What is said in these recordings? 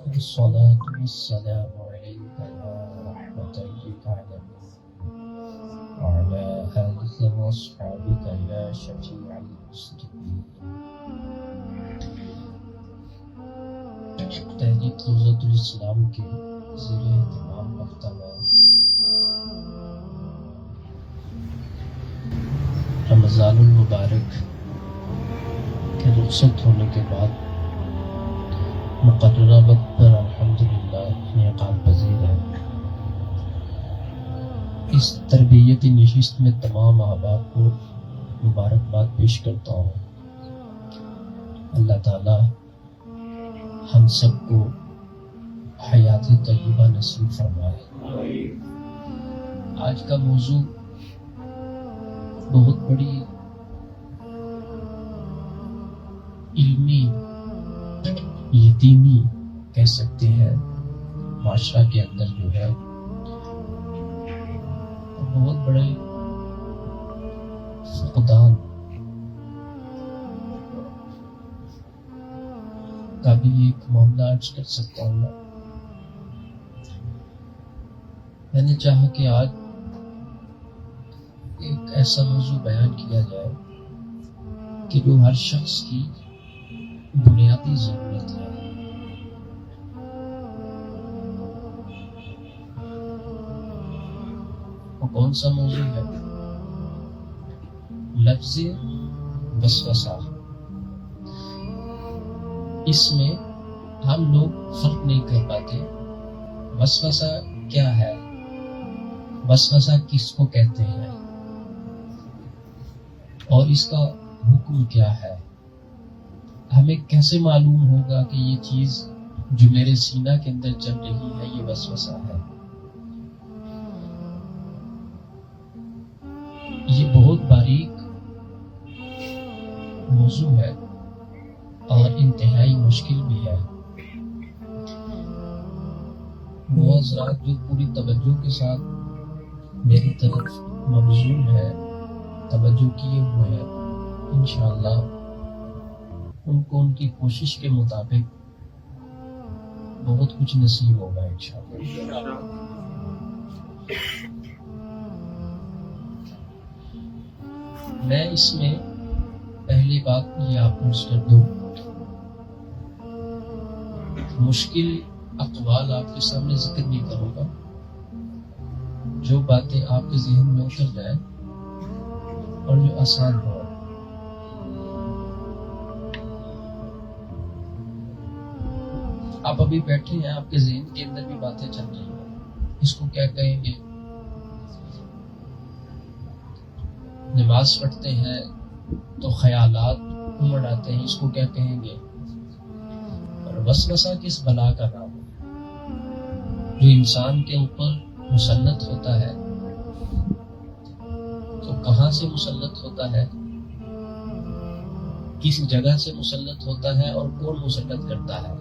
الصلاة والسلام عليك يا رحمة للعالمين وعلى آلك وأصحابك يا شفيع المسلمين. تحریک نصرت الاسلام کے زیر اہتمام ہفتہ رمضان المبارک کے رخصت ہونے کے بعد مقررہ وقت پر الحمدللہ انعقاد پذیر ہے. اس تربیتی نشست میں تمام احباب کو مبارکباد پیش کرتا ہوں. اللہ تعالی ہم سب کو حیات طیبہ نصیب فرمائے. آج کا موضوع بہت بڑی علمی یتیمی کہہ سکتے ہیں. معاشرہ کے اندر جو ہے بہت بڑے فقدان کا بھی ایک معاملہ عرض کر سکتا ہوں. میں نے چاہا کہ آج ایک ایسا موضوع بیان کیا جائے کہ جو ہر شخص کی بنیادی ضرورت ہے. وہ کون سا موضوع ہے؟ لفظ وسوسہ. اس میں ہم لوگ فرق نہیں کر پاتے وسوسہ کیا ہے، وسوسہ کس کو کہتے ہیں، اور اس کا حکم کیا ہے. ہمیں کیسے معلوم ہوگا کہ یہ چیز جو میرے سینہ کے اندر چل رہی ہے یہ وسوسہ ہے؟ یہ بہت باریک موضوع ہے اور انتہائی مشکل بھی ہے. وہ حضرات جو پوری توجہ کے ساتھ میری طرف مبذول ہے، توجہ کیے ہوئے ہیں، انشاءاللہ ان کو ان کی کوشش کے مطابق بہت کچھ نصیب ہوگا انشاءاللہ. میں اس میں پہلی بات یہ آپ کو کر دوں، مشکل اقوال آپ کے سامنے ذکر نہیں کروں گا. جو باتیں آپ کے ذہن میں اتر جائیں اور جو آسان ہو. آپ ابھی بیٹھے ہیں، آپ کے ذہن کے اندر بھی باتیں چل رہی ہیں. اس کو کیا کہیں گے؟ نماز پڑھتے ہیں تو خیالات امڑ آتے ہیں، اس کو کیا کہیں گے؟ اور وسوسہ کس بلا کا نام ہے جو انسان کے اوپر مسلط ہوتا ہے؟ تو کہاں سے مسلط ہوتا ہے، کس جگہ سے مسلط ہوتا ہے، اور کون مسلط کرتا ہے؟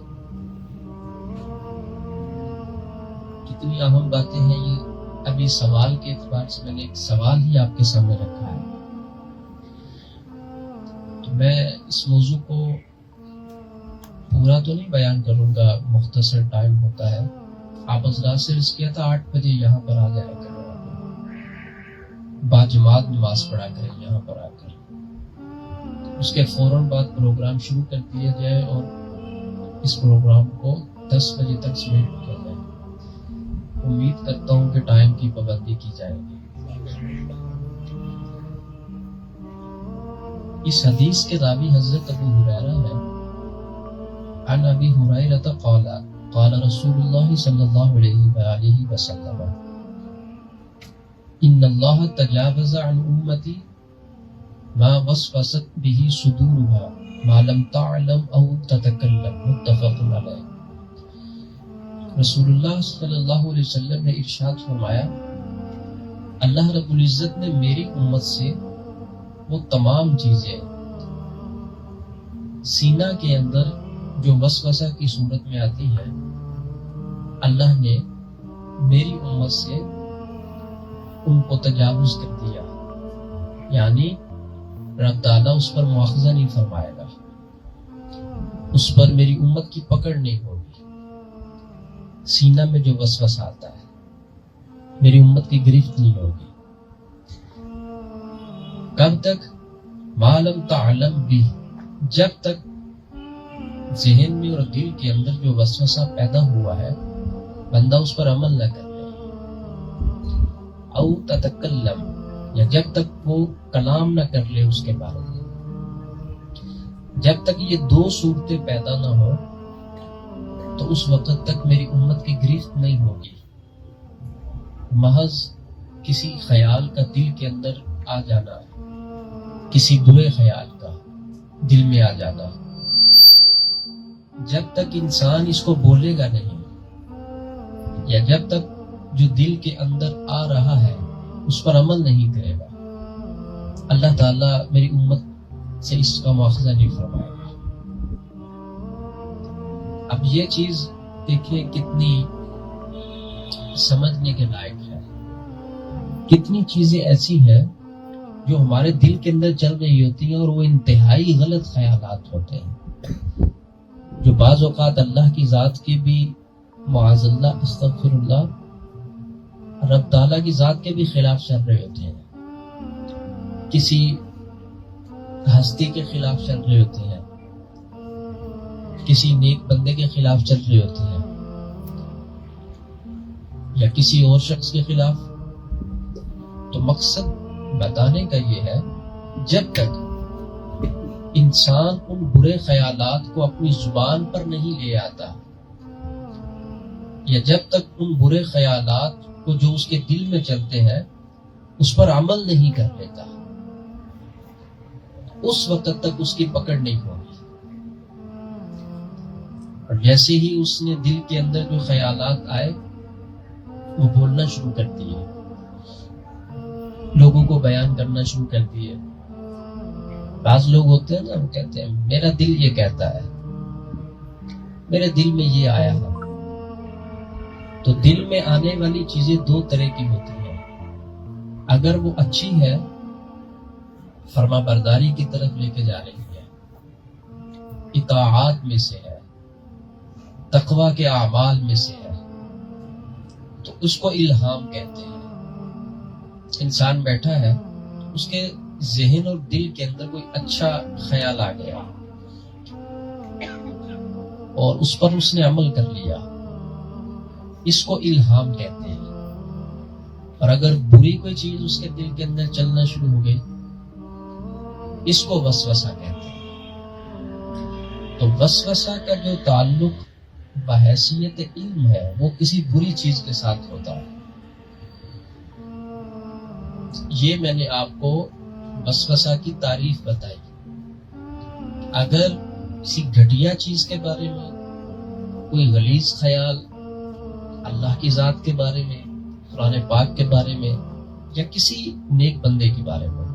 کتنی اہم باتیں ہیں یہ. ابھی سوال کے اعتبار سے میں نے ایک سوال ہی آپ کے سامنے رکھا ہے. تو میں اس موضوع کو پورا تو نہیں بیان کروں گا، مختصر ٹائم ہوتا ہے. آپ حضرات سے عرض کیا تھا 8 بجے یہاں پر آ جایا کریں، باجماعت نماز پڑھا کریں یہاں پر آ کر. اس کے فوراً بعد پروگرام شروع کر دیا جائے اور اس پروگرام کو 10 بجے تک سمیٹ کیا جائے. امید کرتا ہوں کہ ٹائم کی پابندی کی جائے گی. اس حدیث کے راوی حضرت ابو ہریرہ ہے. عن ابی ہریرہ قال قال رسول اللہ صلی اللہ علیہ وآلہ وسلم ان اللہ تجاوز عن امتی ما وسوست به صدورها ما لم تعلم او تتکلم. متفق علیہ. رسول اللہ صلی اللہ علیہ وسلم نے ارشاد فرمایا، اللہ رب العزت نے میری امت سے وہ تمام چیزیں سینہ کے اندر جو وسوسہ کی صورت میں آتی ہیں، اللہ نے میری امت سے ان کو تجاوز کر دیا. یعنی رب تعالیٰ اس پر مواخذہ نہیں فرمائے گا، اس پر میری امت کی پکڑ نہیں ہوگی. سینہ میں جو وسوسہ آتا ہے میری امت کی گرفت نہیں ہوگی. کب تک؟ معلوم تعلم بھی، جب تک ذہن میں اور دل کے اندر جو وسوسہ پیدا ہوا ہے بندہ اس پر عمل نہ کر لے. او تتکلم، یا جب تک وہ کلام نہ کر لے اس کے بارے میں. جب تک یہ دو صورتیں پیدا نہ ہو تو اس وقت تک میری امت کی گرفت نہیں ہوگی. محض کسی خیال کا دل کے اندر آ جانا، کسی برے خیال کا دل میں آ جانا، جب تک انسان اس کو بولے گا نہیں، یا جب تک جو دل کے اندر آ رہا ہے اس پر عمل نہیں کرے گا، اللہ تعالیٰ میری امت سے اس کا مواخذہ نہیں فرمائے گا. اب یہ چیز دیکھیں کتنی سمجھنے کے لائق ہے. کتنی چیزیں ایسی ہیں جو ہمارے دل کے اندر چل رہی ہوتی ہیں اور وہ انتہائی غلط خیالات ہوتے ہیں، جو بعض اوقات اللہ کی ذات کے بھی، معاذ اللہ، استغفر اللہ، رب تعالیٰ کی ذات کے بھی خلاف چل رہے ہوتے ہیں، کسی ہستی کے خلاف چل رہے ہوتے ہیں، کسی نیک بندے کے خلاف چل رہے ہوتے ہیں، یا کسی اور شخص کے خلاف. تو مقصد بتانے کا یہ ہے جب تک انسان ان برے خیالات کو اپنی زبان پر نہیں لے آتا، یا جب تک ان برے خیالات کو جو اس کے دل میں چلتے ہیں اس پر عمل نہیں کر لیتا، اس وقت تک اس کی پکڑ نہیں ہوگی. اور جیسے ہی اس نے دل کے اندر جو خیالات آئے وہ بولنا شروع کر دیے، لوگوں کو بیان کرنا شروع کر دیے. بعض لوگ ہوتے ہیں نا، وہ کہتے ہیں میرا دل یہ کہتا ہے، میرے دل میں یہ آیا ہے. تو دل میں آنے والی چیزیں دو طرح کی ہوتی ہیں. اگر وہ اچھی ہے، فرما برداری کی طرف لے کے جا رہی ہے، اطاعات میں سے ہے، تقوی کے اعمال میں سے ہے، تو اس کو الہام کہتے ہیں. انسان بیٹھا ہے، اس کے ذہن اور دل کے اندر کوئی اچھا خیال آ گیا اور اس پر اس نے عمل کر لیا، اس کو الہام کہتے ہیں. اور اگر بری کوئی چیز اس کے دل کے اندر چلنا شروع ہو گئی، اس کو وسوسہ کہتے ہیں. تو وسوسہ کا جو تعلق بحیثیت علم ہے وہ کسی بری چیز کے ساتھ ہوتا ہے. یہ میں نے آپ کو وسوسہ کی تعریف بتائی. اگر کسی گھٹیا چیز کے بارے میں، کوئی غلیظ خیال اللہ کی ذات کے بارے میں، قرآن پاک کے بارے میں، یا کسی نیک بندے کے بارے میں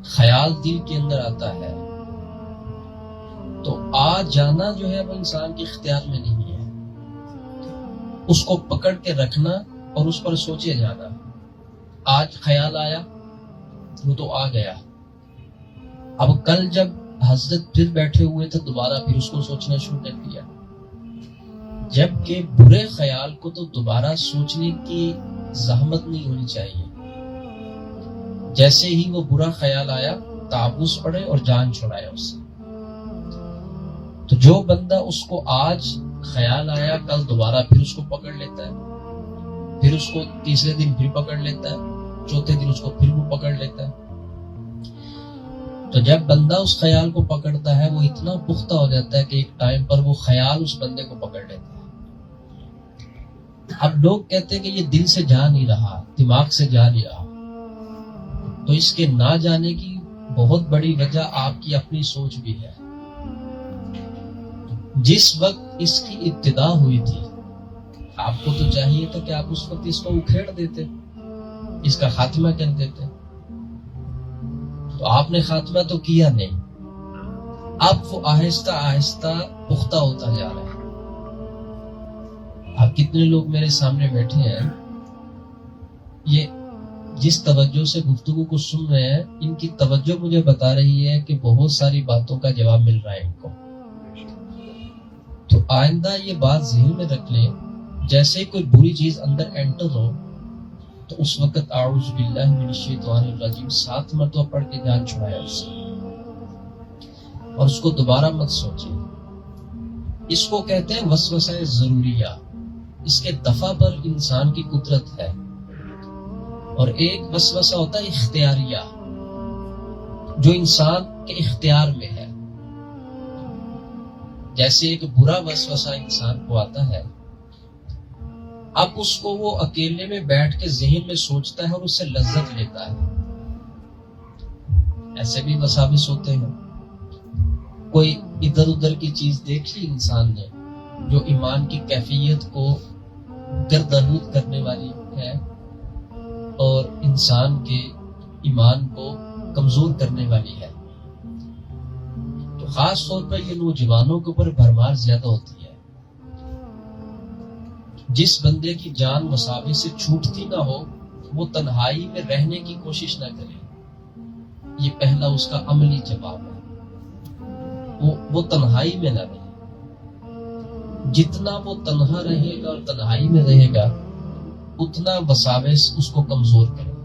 خیال دل کے اندر آتا ہے، تو آ جانا جو ہے وہ انسان کے اختیار میں نہیں ہے. اس کو پکڑ کے رکھنا اور اس پر سوچے جانا. آج خیال آیا، وہ تو آ گیا. اب کل جب حضرت پھر بیٹھے ہوئے تھے دوبارہ پھر اس کو سوچنا شروع کر دیا. جبکہ برے خیال کو تو دوبارہ سوچنے کی زحمت نہیں ہونی چاہیے. جیسے ہی وہ برا خیال آیا تعوذ پڑھے اور جان چھڑائے اس سے. تو جو بندہ اس کو آج خیال آیا کل دوبارہ پھر اس کو پکڑ لیتا ہے، پھر اس کو تیسرے دن پھر پکڑ لیتا ہے، چوتھے دن اس کو پھر وہ پکڑ لیتا ہے. تو جب بندہ اس خیال کو پکڑتا ہے وہ اتنا پختہ ہو جاتا ہے کہ ایک ٹائم پر وہ خیال اس بندے کو پکڑ لیتا ہے. اب لوگ کہتے ہیں کہ یہ دل سے جا نہیں رہا، دماغ سے جا نہیں رہا. تو اس کے نہ جانے کی بہت بڑی وجہ آپ کی اپنی سوچ بھی ہے. جس وقت اس کی ابتدا ہوئی تھی آپ کو تو چاہیے تھا کہ آپ اس وقت اس کو اکھیڑ دیتے، اس کا خاتمہ کر دیتے. تو آپ نے خاتمہ تو کیا نہیں. اب وہ آہستہ آہستہ پختہ ہوتا جا رہا ہے. آپ کتنے لوگ میرے سامنے بیٹھے ہیں، یہ جس توجہ سے گفتگو کو سن رہے ہیں، ان کی توجہ مجھے بتا رہی ہے کہ بہت ساری باتوں کا جواب مل رہا ہے ان کو. تو تو آئندہ یہ بات ذہن میں رکھ لیں، جیسے کوئی بری چیز اندر انٹر ہو تو اس وقت اعوذ باللہ من الشیطان الرجیم 7 مرتبہ پڑھ کے جان چھڑائے اس سے، اور اس کو دوبارہ مت سوچیں۔ اس کو کہتے ہیں وسوسہ ضروریہ، اس کے دفع پر انسان کی قدرت ہے۔ اور ایک وسوسہ ہوتا ہے اختیاریہ، جو انسان کے اختیار میں ہے۔ جیسے ایک برا وسوسہ انسان کو آتا ہے، اب اس کو وہ اکیلے میں بیٹھ کے ذہن میں سوچتا ہے اور اس سے لذت لیتا ہے۔ ایسے بھی وساوس ہوتے ہیں، کوئی ادھر ادھر کی چیز دیکھ لی انسان نے جو ایمان کی کیفیت کو گردآلود کرنے والی ہے اور انسان کے ایمان کو کمزور کرنے والی ہے، تو خاص طور پر یہ نوجوانوں کے اوپر بھرمار زیادہ ہوتی ہے۔ جس بندے کی جان وساوس سے چھوٹتی نہ ہو وہ تنہائی میں رہنے کی کوشش نہ کرے، یہ پہلا اس کا عملی جواب ہے۔ وہ تنہائی میں نہ رہے، جتنا وہ تنہا رہے گا اور تنہائی میں رہے گا اتنا وساوس اس کو کمزور کرے گا۔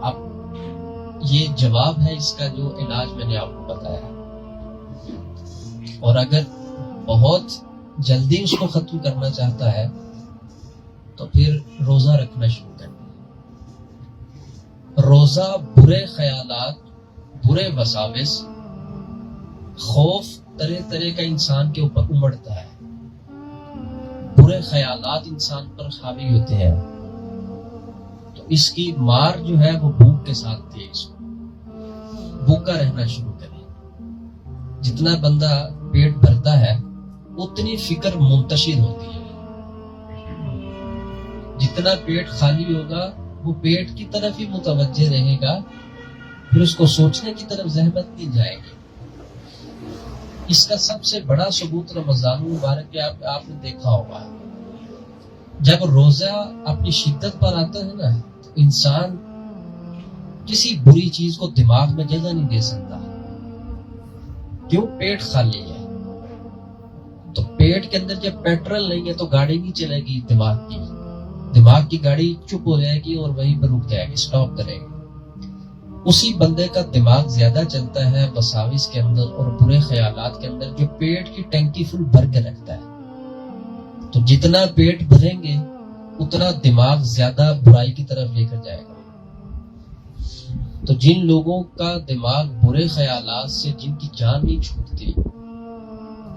اب یہ جواب ہے اس کا جو علاج میں نے آپ کو بتایا، اور اگر بہت جلدی اس کو ختم کرنا چاہتا ہے تو پھر روزہ رکھنا شروع کر دیں۔ روزہ برے خیالات، برے وساوس، خوف طرح طرح کا انسان کے اوپر امڑتا ہے، برے خیالات انسان پر حاوی ہوتے ہیں، تو اس کی مار جو ہے وہ بھوک کے ساتھ دے، اس کو بھوکا رہنا شروع کرے۔ جتنا بندہ پیٹ بھرتا ہے اتنی فکر منتشر ہوتی ہے، جتنا پیٹ خالی ہوگا وہ پیٹ کی طرف ہی متوجہ رہے گا، پھر اس کو سوچنے کی طرف زحمت نہیں جائے گی۔ اس کا سب سے بڑا ثبوت رمضان مبارک کے آپ نے دیکھا ہوگا، جب روزہ اپنی شدت پر آتا ہے نا تو انسان کسی بری چیز کو دماغ میں جگہ نہیں دے سکتا، کیوں؟ پیٹ خالی ہے۔ تو پیٹ کے اندر جب پیٹرول نہیں ہے تو گاڑی نہیں چلے گی، دماغ کی گاڑی چپ ہو جائے گی اور وہیں پر رک جائے گی، سٹاپ کرے گی۔ اسی بندے کا دماغ زیادہ چلتا ہے وساوس کے اندر اور برے خیالات کے اندر جو پیٹ کی ٹینکی فل بھر کے رکھتا ہے۔ تو جتنا پیٹ بھریں گے اتنا دماغ زیادہ برائی کی طرف لے کر جائے گا۔ تو جن لوگوں کا دماغ برے خیالات سے جن کی جان نہیں چھوٹتی،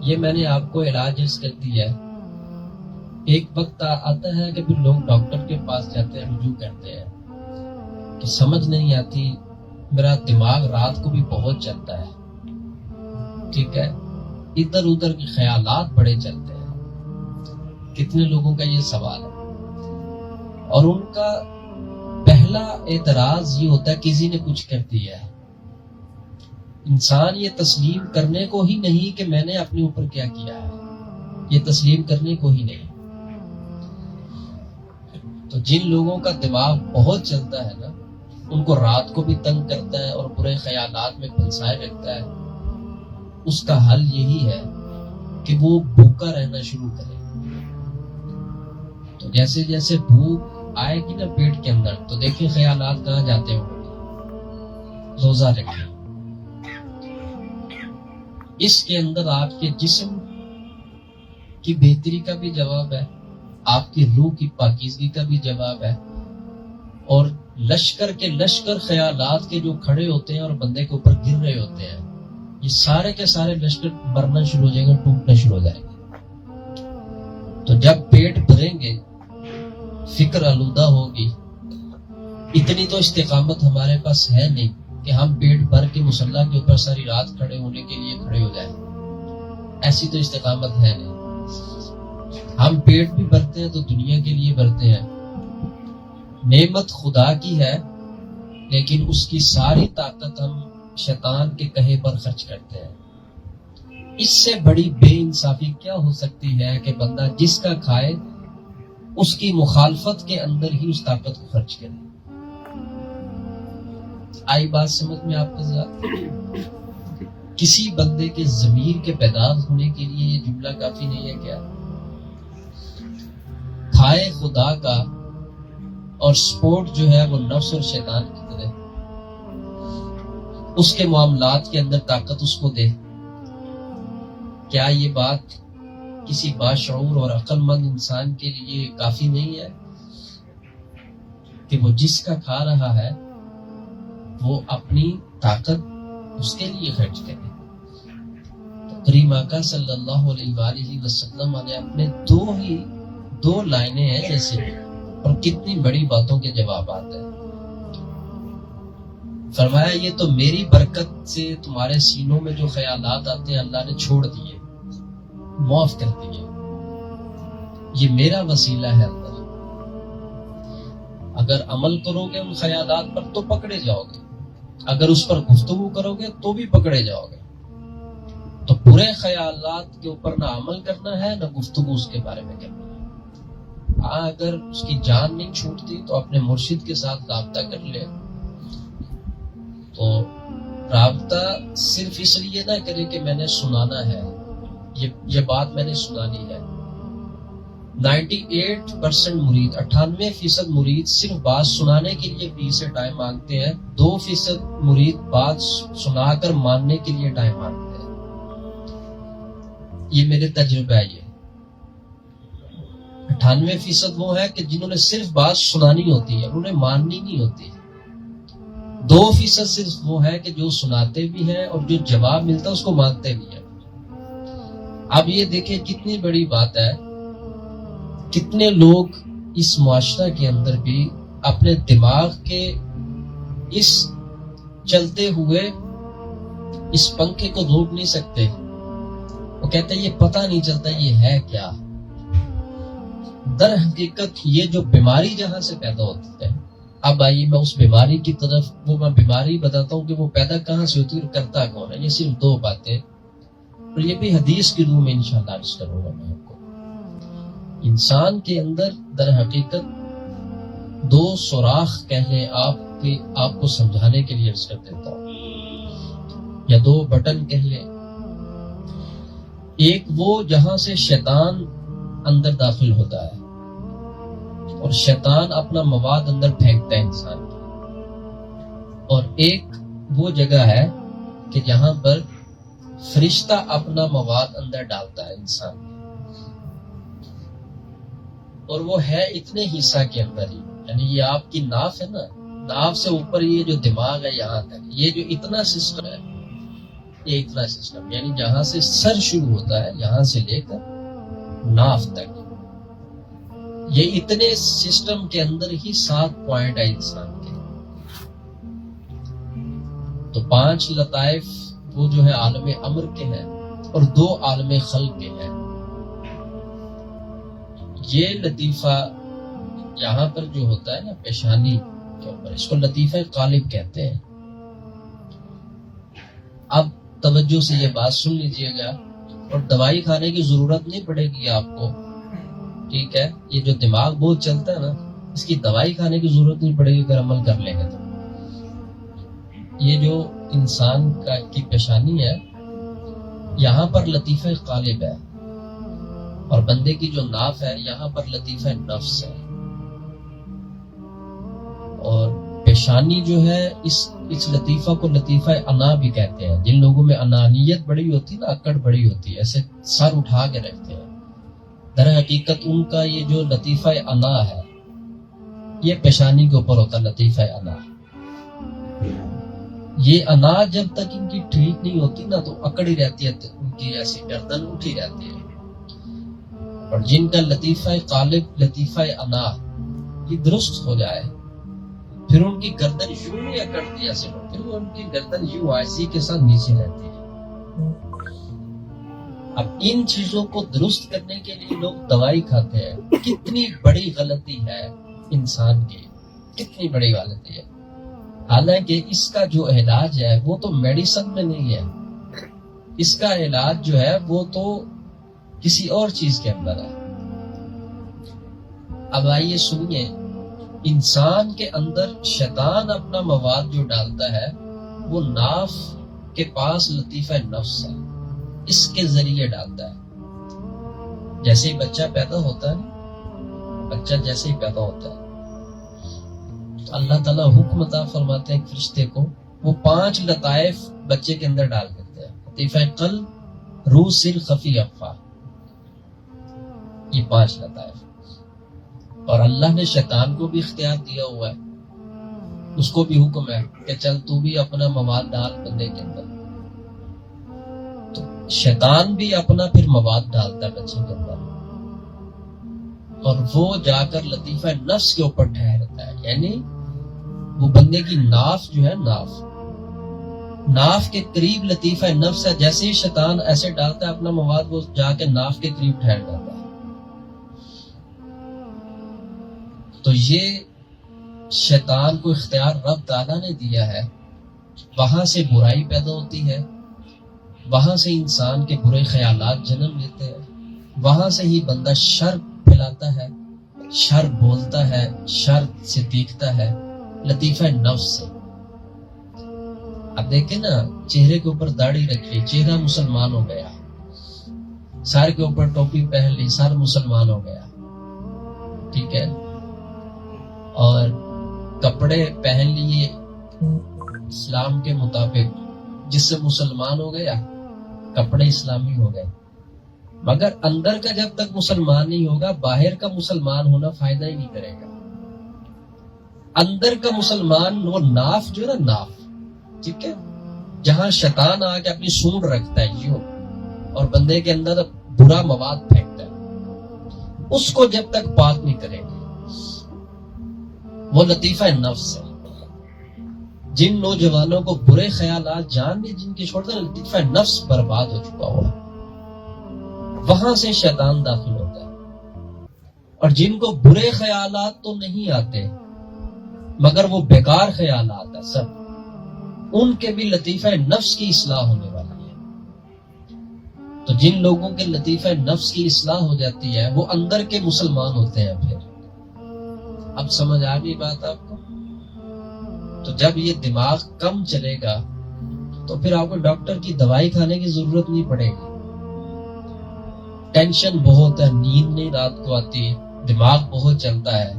یہ میں نے آپ کو علاج اس کر دیا ہے۔ ایک وقت آتا ہے کہ پھر لوگ ڈاکٹر کے پاس جاتے ہیں، رجوع کرتے ہیں کہ سمجھ نہیں آتی، میرا دماغ رات کو بھی بہت چلتا ہے، ٹھیک ہے، ادھر ادھر کے خیالات بڑے چلتے ہیں۔ کتنے لوگوں کا یہ سوال ہے، اور ان کا پہلا اعتراض یہ ہوتا ہے کسی نے کچھ کر دیا ہے۔ انسان یہ تسلیم کرنے کو ہی نہیں کہ میں نے اپنے اوپر کیا کیا ہے، یہ تسلیم کرنے کو ہی نہیں۔ تو جن لوگوں کا دماغ بہت چلتا ہے نا، ان کو رات کو بھی تنگ کرتا ہے اور برے خیالات میں پھنسائے رکھتا ہے، اس کا حل یہی ہے کہ وہ بھوکا رہنا شروع کرے۔ تو جیسے جیسے بھوک آئے گی نا پیٹ کے اندر تو دیکھیں خیالات کہاں جاتے ہوں گے۔ روزہ رکھیں، اس کے اندر آپ کے جسم کی بہتری کا بھی جواب ہے، آپ کی روح کی پاکیزگی کا بھی جواب ہے، اور لشکر کے لشکر خیالات کے جو کھڑے ہوتے ہیں اور بندے کے اوپر گر رہے ہوتے ہیں، یہ سارے کے سارے لشکر مرنا شروع ہو جائیں گے، ٹوٹنا شروع ہو جائیں گے۔ تو جب پیٹ بھریں گے، فکر آلودہ ہوگی، اتنی تو استقامت ہمارے پاس ہے نہیں کہ ہم پیٹ بھر کے مصلی کے اوپر ساری رات کھڑے ہونے کے لیے کھڑے ہو جائیں، ایسی تو استقامت ہے نہیں۔ ہم پیٹ بھی بھرتے ہیں تو دنیا کے لیے بھرتے ہیں، نعمت خدا کی ہے لیکن اس کی ساری طاقت ہم شیطان کے کہے پر خرچ کرتے ہیں۔ اس سے بڑی بے انصافی کیا ہو سکتی ہے کہ بندہ جس کا کھائے اس کی مخالفت کے اندر ہی اس طاقت کو خرچ کرے۔ آئی بات سمجھ میں آپ کو؟ کسی بندے کے ضمیر کے بیدار ہونے کے لیے یہ جملہ کافی نہیں ہے کیا؟ کھائے خدا کا اور سپورٹ جو ہے وہ نفس اور شیطان کی طرح، اس کے معاملات کے اندر طاقت اس کو دے. کیا یہ بات کسی باشعور اور عقل مند انسان کے لیے کافی نہیں ہے کہ وہ جس کا کھا رہا ہے وہ اپنی طاقت اس کے لیے خرچ کرے؟ کریم آقا صلی اللہ علیہ وآلہ وسلم نے اپنے دو لائنیں ہیں جیسے، اور کتنی بڑی باتوں کے جوابات ہیں. فرمایا یہ تو میری برکت سے تمہارے سینوں میں جو خیالات آتے ہیں اللہ نے چھوڑ دیے، معاف کر دیے، یہ میرا وسیلہ ہے اندر. اگر عمل کرو گے ان خیالات پر تو پکڑے جاؤ گے، اگر اس پر گفتگو کرو گے تو بھی پکڑے جاؤ گے. تو برے خیالات کے اوپر نہ عمل کرنا ہے نہ گفتگو اس کے بارے میں کرنا ہے. اگر اس کی جان نہیں چھوٹتی تو اپنے مرشد کے ساتھ رابطہ کر لے. تو رابطہ صرف اس لیے نہ کرے کہ میں نے سنانا ہے، یہ بات میں نے سنانی ہے. 98% مرید، 98% مرید صرف بات سنانے کے لیے پیر سے ٹائم مانگتے ہیں، 2% مرید بات سنا کر ماننے کے لیے ٹائم مانگتے ہیں. یہ میرے تجربہ ہے. یہ 98% وہ ہے کہ جنہوں نے صرف بات سنانی ہوتی ہے، انہوں نے ماننی نہیں ہوتی. 2% صرف وہ ہے کہ جو سناتے بھی ہیں اور جو جواب ملتا ہے اس کو مانتے بھی ہیں. اب یہ دیکھیں کتنی بڑی بات ہے، کتنے لوگ اس معاشرہ کے اندر بھی اپنے دماغ کے اس چلتے ہوئے اس پنکھے کو روک نہیں سکتے. وہ کہتے ہیں یہ پتہ نہیں چلتا یہ ہے کیا. در حقیقت یہ جو بیماری جہاں سے پیدا ہوتی ہے، اب آئیے میں اس بیماری کی طرف، وہ میں بیماری بتاتا ہوں کہ وہ پیدا کہاں سے ہوتی ہے اور کرتا کون ہے. یہ صرف 2 باتیں، اور یہ بھی حدیث کی روح میں انشاءاللہ عرض کروں گا میں آپ کو. انسان کے اندر در حقیقت 2 سوراخ کہہ لیں آپ کو سمجھانے کے لیے عرض کر دیتا ہوں، یا 2 بٹن کہہ لیں. ایک وہ جہاں سے شیطان اندر داخل ہوتا ہے اور شیطان اپنا مواد اندر پھینکتا ہے انسان کی، اور ایک وہ جگہ ہے کہ جہاں پر فرشتہ اپنا مواد اندر ڈالتا ہے انسان کی، اور وہ ہے اتنے حصہ کے اندر ہی. یعنی یہ آپ کی ناف ہے نا، ناف سے اوپر یہ جو دماغ ہے یہاں تک، یہ جو اتنا سسٹم ہے، یہ اتنا سسٹم، یعنی جہاں سے سر شروع ہوتا ہے یہاں سے لے کر ناف تک، یہ اتنے سسٹم کے اندر ہی 7 پوائنٹ ہے انسان کے. تو 5 لطائف وہ جو ہے عالم امر کے ہیں اور 2 عالم خلق کے ہیں. یہ لطیفہ یہاں پر جو ہوتا ہے نا پیشانی کے اوپر، اس کو لطیفہ قالب کہتے ہیں. اب توجہ سے یہ بات سن لیجئے گا، اور دوائی کھانے کی ضرورت نہیں پڑے گی آپ کو، ٹھیک ہے؟ یہ جو دماغ بہت چلتا ہے نا، اس کی دوائی کھانے کی ضرورت نہیں پڑے گی اگر عمل کر لیں گے تو. یہ جو انسان کی پیشانی ہے یہاں پر لطیفہ قالب ہے، اور بندے کی جو ناف ہے یہاں پر لطیفہ نفس ہے. اور پیشانی جو ہے اس لطیفہ کو لطیفہ انا بھی کہتے ہیں. جن لوگوں میں انانیت بڑی ہوتی نا، اکڑ بڑی ہوتی ہے، ایسے سر اٹھا کے رکھتے ہیں، در حقیقت ان کا یہ جو لطیفہ انا ہے یہ پیشانی کے اوپر ہوتا ہے. لطیفہ انا، یہ انا جب تک ان کی ٹھیک نہیں ہوتی نا تو اکڑی رہتی ہے، ان کی ایسی گردن اٹھی رہتی ہے. اور جن کا لطیفہ قالب، لطیفہ انا یہ درست ہو جائے، پھر ان کی گردن یوں نہیں اکڑتی ایسے، پھر وہ ان کی گردن یوں ایسی کے ساتھ نیچے رہتی ہے. اب ان چیزوں کو درست کرنے کے لیے لوگ دوائی کھاتے ہیں. کتنی بڑی غلطی ہے انسان کی، کتنی بڑی غلطی ہے. حالانکہ اس کا جو علاج ہے وہ تو میڈیسن میں نہیں ہے، اس کا علاج جو ہے وہ تو کسی اور چیز کے اندر ہے. اب آئیے سنیے، انسان کے اندر شیطان اپنا مواد جو ڈالتا ہے وہ ناف کے پاس لطیفہ نفس ہے، اس کے ذریعے ڈالتا ہے. جیسے ہی بچہ پیدا ہوتا ہے، بچہ جیسے ہی پیدا ہوتا ہے تو اللہ تعالیٰ حکم عطا فرماتے ہیں ایک فرشتے کو، وہ 5 لطائف بچے کے اندر ڈال دیتے ہیں. لطیفہ قلب، روح، سر، خفی، اخفا، یہ 5 لطائف. اور اللہ نے شیطان کو بھی اختیار دیا ہوا ہے، اس کو بھی حکم ہے کہ چل تو بھی اپنا مواد ڈال بندے کے اندر. تو شیطان بھی اپنا پھر مواد ڈالتا ہے بچے کے اندر، اور وہ جا کر لطیفہ نفس کے اوپر ٹھہرتا ہے. یعنی وہ بندے کی ناف جو ہے، ناف کے قریب لطیفہ نفس ہے. جیسے ہی شیطان ایسے ڈالتا ہے اپنا مواد، وہ جا کے ناف کے قریب ٹھہر جاتا ہے. تو یہ شیطان کو اختیار رب تعالیٰ نے دیا ہے. وہاں سے برائی پیدا ہوتی ہے، وہاں سے انسان کے برے خیالات جنم لیتے ہیں، وہاں سے ہی بندہ شر پھیلاتا ہے، شر بولتا ہے، شر سے دیکھتا ہے، لطیفہ نفس سے. اب دیکھیں نا، چہرے کے اوپر داڑھی رکھ لی، چہرہ مسلمان ہو گیا. سر کے اوپر ٹوپی پہن لی، سر مسلمان ہو گیا. ٹھیک ہے. اور کپڑے پہن لیے اسلام کے مطابق، جس سے مسلمان ہو گیا، کپڑے اسلامی ہو گئے. مگر اندر کا جب تک مسلمان نہیں ہوگا، باہر کا مسلمان ہونا فائدہ ہی نہیں کرے گا. اندر کا مسلمان وہ ناف جو ہے نا، ناف، ٹھیک ہے، جہاں شیطان آ کے اپنی سونڈ رکھتا ہے یوں اور بندے کے اندر برا مواد پھینکتا ہے، اس کو جب تک پاک نہیں کرے گا، وہ لطیفہ نفس ہے. جن نوجوانوں کو برے خیالات جان بھی جن کے چھوڑتے ہیں، لطیفہ نفس برباد ہو چکا ہوا ہے، وہاں سے شیطان داخل ہوتا ہے. اور جن کو برے خیالات تو نہیں آتے مگر وہ بیکار خیالات ہیں سب، ان کے بھی لطیفہ نفس کی اصلاح ہونے والی ہے. تو جن لوگوں کے لطیفہ نفس کی اصلاح ہو جاتی ہے، وہ اندر کے مسلمان ہوتے ہیں. پھر اب سمجھ آ گئی بات آپ کو؟ تو جب یہ دماغ کم چلے گا تو پھر آپ کو ڈاکٹر کی دوائی کھانے کی ضرورت نہیں پڑے گی. ٹینشن بہت ہے، نیند نہیں رات کو آتی، دماغ بہت چلتا ہے،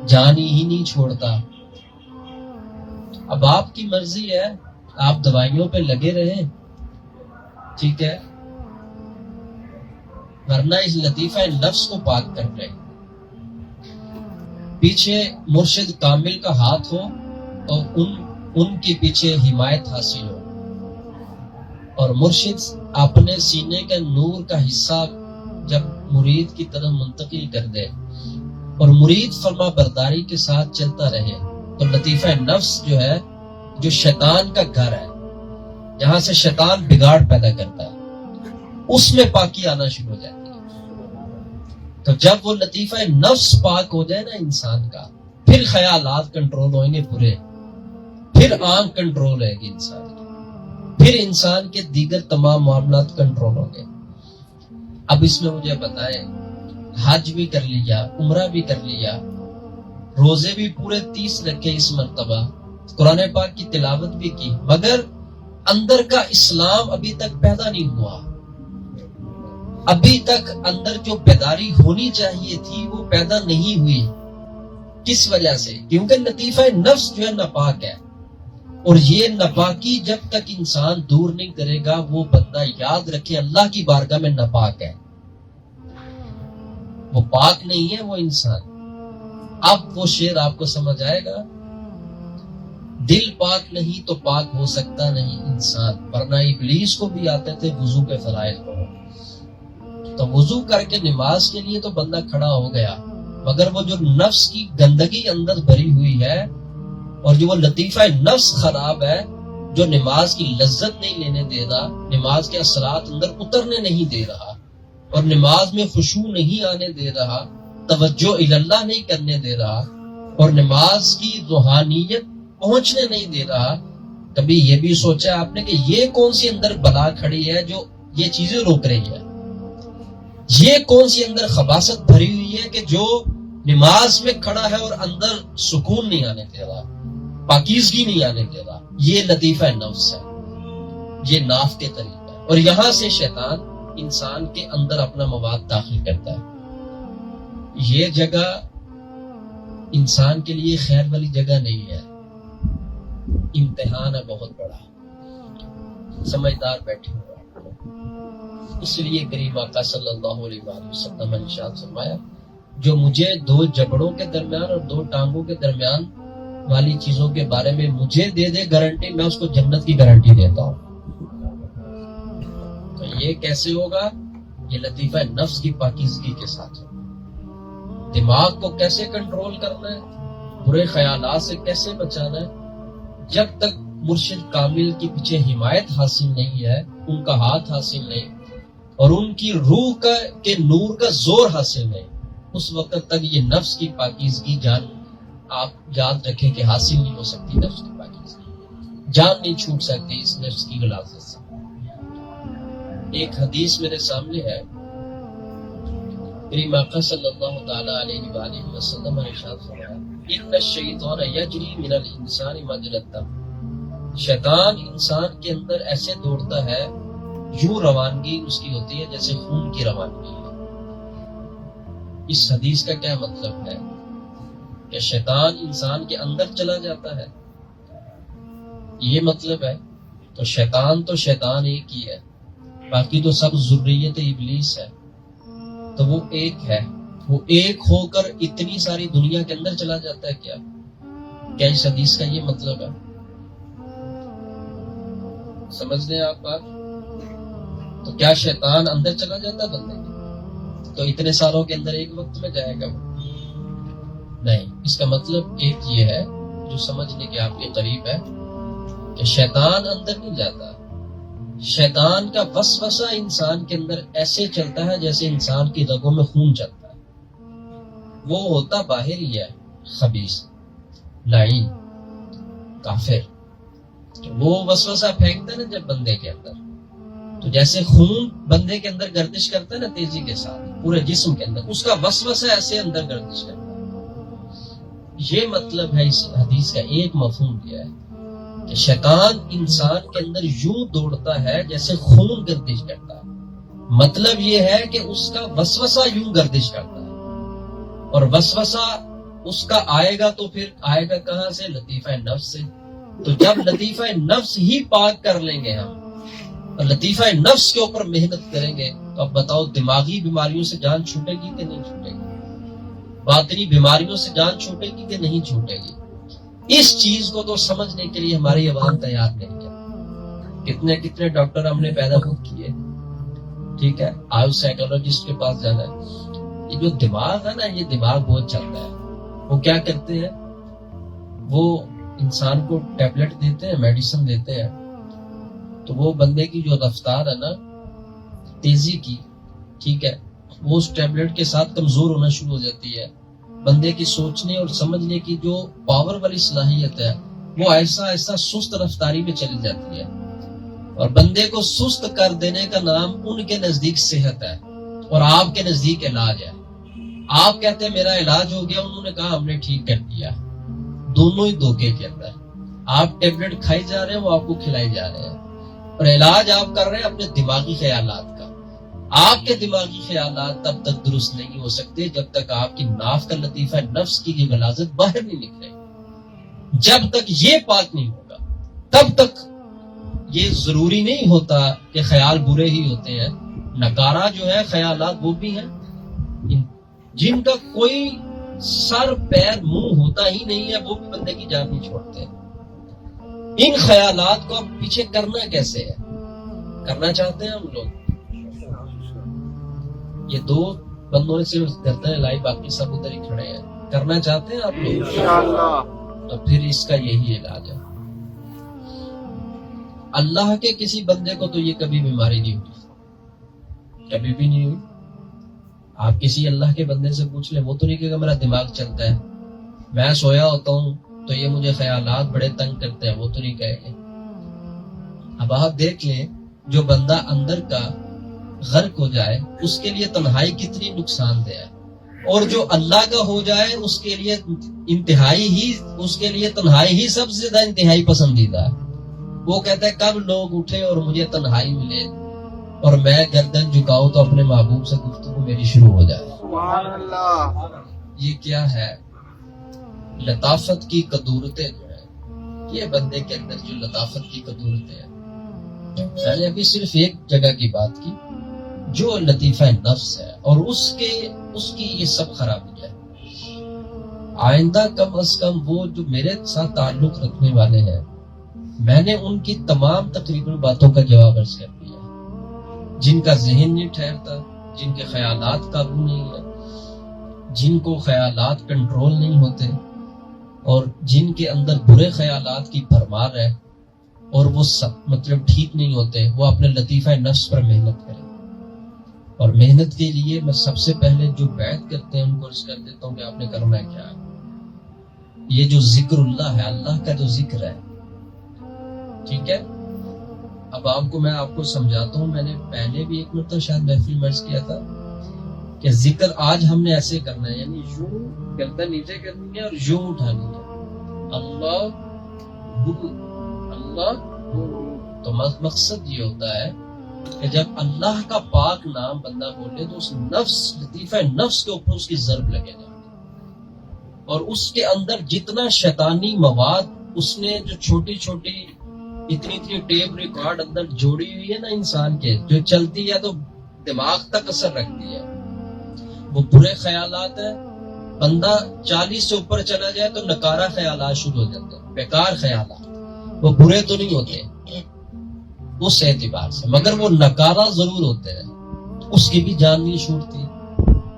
جان ہی نہیں چھوڑتا. اب آپ کی مرضی ہے، آپ دوائیوں پہ لگے رہیں، ٹھیک ہے، ورنہ اس لطیفہ نفس کو پاک کر رہے. پیچھے مرشد کامل کا ہاتھ ہو اور ان کے پیچھے حمایت حاصل ہو، اور مرشد اپنے سینے کے نور کا حصہ جب مرید کی طرف منتقل کر دے اور مرید فرما برداری کے ساتھ چلتا رہے، تو لطیفہ نفس جو ہے، جو شیطان کا گھر ہے، جہاں سے شیطان بگاڑ پیدا کرتا ہے، اس میں پاکی آنا شروع ہو جاتی ہے. تو جب وہ لطیفہ نفس پاک ہو جائے نا انسان کا، پھر خیالات کنٹرول ہوئیں گے برے، پھر آنکھ کنٹرول رہے گی انسان کی، پھر انسان کے دیگر تمام معاملات کنٹرول ہوں گے. اب اس میں مجھے بتائیں، حج بھی کر لیا، عمرہ بھی کر لیا، روزے بھی پورے 30 رکھے اس مرتبہ، قرآن پاک کی تلاوت بھی کی، مگر اندر کا اسلام ابھی تک پیدا نہیں ہوا. ابھی تک اندر جو بیداری ہونی چاہیے تھی وہ پیدا نہیں ہوئی. کس وجہ سے؟ کیونکہ لطیفہ نفس جو ہے ناپاک ہے، اور یہ ناپاکی جب تک انسان دور نہیں کرے گا، وہ بندہ یاد رکھے اللہ کی بارگاہ میں ناپاک ہے، وہ پاک نہیں ہے وہ انسان. اب وہ شعر آپ کو سمجھ آئے گا، دل پاک نہیں تو پاک ہو سکتا نہیں انسان، ورنہ ابلیس کو بھی آتے تھے وضو کے فرائض کو. تو وضو کر کے نماز کے لیے تو بندہ کھڑا ہو گیا، مگر وہ جو نفس کی گندگی اندر بھری ہوئی ہے، اور جو وہ لطیفہ نفس خراب ہے، جو نماز کی لذت نہیں لینے دے رہا، نماز کے اثرات اندر اترنے نہیں دے رہا، اور نماز میں خشوع نہیں آنے دے رہا، توجہ اللہ نہیں کرنے دے رہا، اور نماز کی روحانیت پہنچنے نہیں دے رہا. کبھی یہ بھی سوچا آپ نے کہ یہ کون سی اندر بلا کھڑی ہے جو یہ چیزیں روک رہی ہے؟ یہ کون سی اندر خباثت بھری ہوئی ہے کہ جو نماز میں کھڑا ہے اور اندر سکون نہیں آنے دے رہا، پاکیزگی نہیں آنے دے رہا؟ یہ لطیفہ نفس ہے. یہ ناف کے قریب ہے، اور یہاں سے شیطان انسان کے اندر اپنا مواد داخل کرتا ہے۔ یہ جگہ انسان کے لیے خیر والی جگہ نہیں ہے، امتحان ہے بہت بڑا، سمجھدار بیٹھے ہوئے۔ اس لیے کریم آقا صلی اللہ علیہ وآلہ وسلم نے ارشاد فرمایا، جو مجھے دو جبڑوں کے درمیان اور دو ٹانگوں کے درمیان والی چیزوں کے بارے میں مجھے دے دے گارنٹی، میں اس کو جنت کی گارنٹی دیتا ہوں۔ تو یہ کیسے ہوگا؟ یہ لطیفہ نفس کی پاکیزگی کے ساتھ ہوگا۔ دماغ کو کیسے کنٹرول کرنا ہے، برے خیالات سے کیسے بچانا ہے، جب تک مرشد کامل کی پیچھے حمایت حاصل نہیں ہے، ان کا ہاتھ حاصل نہیں، اور ان کی روح کے نور کا زور حاصل نہیں، اس وقت تک یہ نفس کی پاکیزگی آپ یاد رکھیں کہ حاصل نہیں ہو سکتی۔ نفس کی پاکیزگی جان نہیں چھوٹ سکتی اس نفس کی غلاظت سے۔ ایک حدیث میرے سامنے ہے، کریم آقا صلی اللہ تعالی علیہ وآلہ وسلم نے ارشاد فرمایا، ان الشیطان یجری من الانسان مجری الدم، شیطان انسان کے اندر ایسے دوڑتا ہے، یوں روانگی اس کی ہوتی ہے جیسے خون کی روانگی ہے۔ اس حدیث کا کیا مطلب ہے؟ کہ شیطان انسان کے اندر چلا جاتا ہے، یہ مطلب ہے۔ تو شیطان ایک ہی ہے، باقی تو سب ذریت ابلیس ہے۔ تو وہ ایک ہے، وہ ایک ہو کر اتنی ساری دنیا کے اندر چلا جاتا ہے۔ کیا اس حدیث کا یہ مطلب ہے؟ سمجھ لیں آپ بات۔ تو کیا شیطان اندر چلا جاتا ہے بندے کے؟ تو اتنے سالوں کے اندر ایک وقت میں جائے گا وہ؟ نہیں، اس کا مطلب ایک یہ ہے جو سمجھنے کے آپ کے قریب ہے کہ شیطان اندر نہیں جاتا، شیطان کا وسوسہ انسان کے اندر ایسے چلتا ہے جیسے انسان کی رگوں میں خون چلتا ہے۔ وہ ہوتا باہر ہی ہے، خبیث، لعین، کافر۔ وہ وسوسہ پھینکتا ہے نا جب بندے کے اندر، تو جیسے خون بندے کے اندر گردش کرتا ہے نا تیزی کے ساتھ پورے جسم کے اندر، اس کا وسوسہ ایسے اندر گردش کرتا ہے۔ یہ مطلب ہے اس حدیث کا، ایک مفہوم یہ ہے کہ شیطان انسان کے اندر یوں دوڑتا ہے جیسے خون گردش کرتا ہے۔ مطلب یہ ہے کہ اس کا وسوسہ یوں گردش کرتا ہے، اور وسوسہ اس کا آئے گا تو پھر آئے گا کہاں سے؟ لطیفہ نفس سے۔ تو جب لطیفہ نفس ہی پاک کر لیں گے ہم، اور لطیفہ نفس کے اوپر محنت کریں گے، تو اب بتاؤ دماغی بیماریوں سے جان چھوٹے گی کہ نہیں چھوٹے گی؟ باطنی بیماریوں سے جان چھوٹے گی کہ نہیں چھوٹے گی؟ اس چیز کو تو سمجھنے کے لیے ہماری عوام تیار نہیں ہے۔ کتنے ڈاکٹر ہم نے پیدا خود کیے، ٹھیک ہے، آج سائیکولوجسٹ کے پاس جانا ہے۔ یہ جو دماغ ہے نا، یہ دماغ بہت چلتا ہے۔ وہ کیا کرتے ہیں؟ وہ انسان کو ٹیبلٹ دیتے ہیں، میڈیسن دیتے ہیں، تو وہ بندے کی جو رفتار ہے نا تیزی کی، ٹھیک ہے، وہ اس ٹیبلٹ کے ساتھ کمزور ہونا شروع ہو جاتی ہے۔ بندے کی سوچنے اور سمجھنے کی جو پاور والی صلاحیت ہے وہ ایسا سست رفتاری میں چلی جاتی ہے، اور بندے کو سست کر دینے کا نام ان کے نزدیک صحت ہے، اور آپ کے نزدیک علاج ہے۔ آپ کہتے ہیں میرا علاج ہو گیا، انہوں نے کہا ہم نے ٹھیک کر دیا۔ دونوں ہی دھوکے کے اندر، آپ ٹیبلٹ کھائی جا رہے ہیں، وہ آپ کو کھلائی جا رہے ہیں، اور علاج آپ کر رہے ہیں اپنے دماغی خیالات کا۔ آپ کے دماغی خیالات تب تک درست نہیں ہو سکتے جب تک آپ کی ناف کا لطیفہ نفس کی یہ غلاظت باہر نہیں نکلے۔ جب تک یہ پاک نہیں ہوگا تب تک یہ ضروری نہیں ہوتا کہ خیال برے ہی ہوتے ہیں۔ نکارہ جو ہے خیالات وہ بھی ہیں جن کا کوئی سر پیر منہ ہوتا ہی نہیں ہے، وہ بھی بندے کی جان نہیں چھوڑتے۔ ان خیالات کو اب پیچھے کرنا کیسے ہے؟ کرنا چاہتے ہیں ہم لوگ؟ یہ دو بندوں نے صرف گردنیں لائی، باقی سب ادھر ہی کھڑے ہیں۔ کرنا چاہتے ہیں آپ لوگ؟ انشاءاللہ۔ تو پھر اس کا یہی علاج ہے۔ اللہ کے کسی بندے کو تو یہ کبھی بیماری نہیں ہوئی، کبھی بھی نہیں ہوئی۔ آپ کسی اللہ کے بندے سے پوچھ لیں، وہ تو نہیں کہ میرا دماغ چلتا ہے، میں سویا ہوتا ہوں تو یہ مجھے خیالات بڑے تنگ کرتے ہیں، وہ تو نہیں کہے گے۔ اب آپ دیکھ لیں، جو بندہ اندر کا غرق ہو جائے اس کے لیے تنہائی کتنی نقصان دہ ہے، اور جو اللہ کا ہو جائے اس کے لیے تنہائی ہی سب سے زیادہ انتہائی پسندیدہ ہے۔ وہ کہتا ہے کب لوگ اٹھے اور مجھے تنہائی ملے اور میں گردن جھکاؤں تو اپنے محبوب سے گفتگو میری شروع ہو جائے. سبحان اللہ. یہ کیا ہے؟ لطافت کی قدورتیں جو ہیں، یہ بندے کے اندر جو لطافت کی قدورتیں ہیں. میں نے ابھی صرف ایک جگہ کی بات کی جو لطیفہ نفس ہے اور اس کی یہ سب خرابی ہے. آئندہ کم از کم وہ جو میرے ساتھ تعلق رکھنے والے ہیں، میں نے ان کی تمام تقریباً باتوں کا جواب عرض کر دیا. جن کا ذہن نہیں ٹھہرتا، جن کے خیالات قابو نہیں ہے، جن کو خیالات کنٹرول نہیں ہوتے اور جن کے اندر برے خیالات کی بھرمار ہے اور وہ مطلب ٹھیک نہیں ہوتے، وہ اپنے لطیفہ نفس پر محنت کریں. اور محنت کے لیے میں سب سے پہلے جو بیعت کرتے ہیں ان کو عرض کر دیتا ہوں کہ آپ نے کرنا کیا ہے. یہ جو ذکر اللہ ہے، اللہ کا جو ذکر ہے، ٹھیک ہے. اب میں آپ کو سمجھاتا ہوں. میں نے پہلے بھی ایک مرتبہ شاید محفل میں عرض کیا تھا کہ ذکر آج ہم نے ایسے کرنا ہے، یعنی یوں گردن نیچے کرنی ہے اور یوں اٹھانی ہے. اللہ اللہ. تو مقصد یہ ہوتا ہے کہ جب اللہ کا پاک نام بندہ بولے تو اس نفس، لطیفہ نفس کے اوپر اس کی ضرب لگے جائے اور اس کے اندر جتنا شیطانی مواد اس نے جو چھوٹی چھوٹی اتنی ٹیپ ریکارڈ اندر جوڑی ہوئی ہے نا انسان کے، جو چلتی ہے تو دماغ تک اثر رکھتی ہے، وہ برے خیالات ہیں. بندہ 40 سے اوپر چلا جائے تو نکارہ خیالات شروع ہو جاتے ہیں، بیکار خیالات. وہ برے تو نہیں ہوتے اس اعتبار سے، مگر وہ نکارہ ضرور ہوتے ہیں، اس کی بھی جان نہیں چھوٹتی.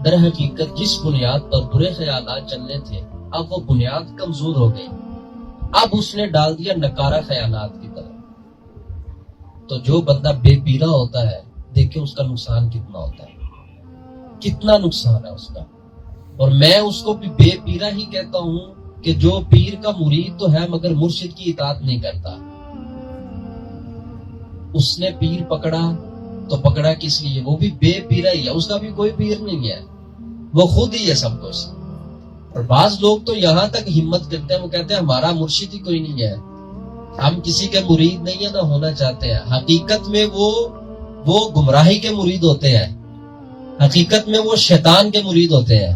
در حقیقت جس بنیاد پر برے خیالات چلنے تھے، اب وہ بنیاد کمزور ہو گئی. اب اس نے ڈال دیا نکارہ خیالات کی طرف. تو جو بندہ بے پیرا ہوتا ہے، دیکھیں اس کا نقصان کتنا ہوتا ہے، کتنا نقصان ہے اس کا. اور میں اس کو بھی بے پیرا ہی کہتا ہوں کہ جو پیر کا مرید تو ہے مگر مرشد کی اطاعت نہیں کرتا. اس نے پیر پکڑا تو پکڑا کس لیے؟ وہ بھی بے پیرا ہی ہے، اس کا بھی کوئی پیر نہیں ہے، وہ خود ہی ہے سب کچھ. اور بعض لوگ تو یہاں تک ہمت کرتے ہیں، وہ کہتے ہیں ہمارا مرشد ہی کوئی نہیں ہے، ہم کسی کے مرید نہیں ہیں، نہ ہونا چاہتے ہیں. حقیقت میں وہ گمراہی کے مرید ہوتے ہیں، حقیقت میں وہ شیطان کے مرید ہوتے ہیں.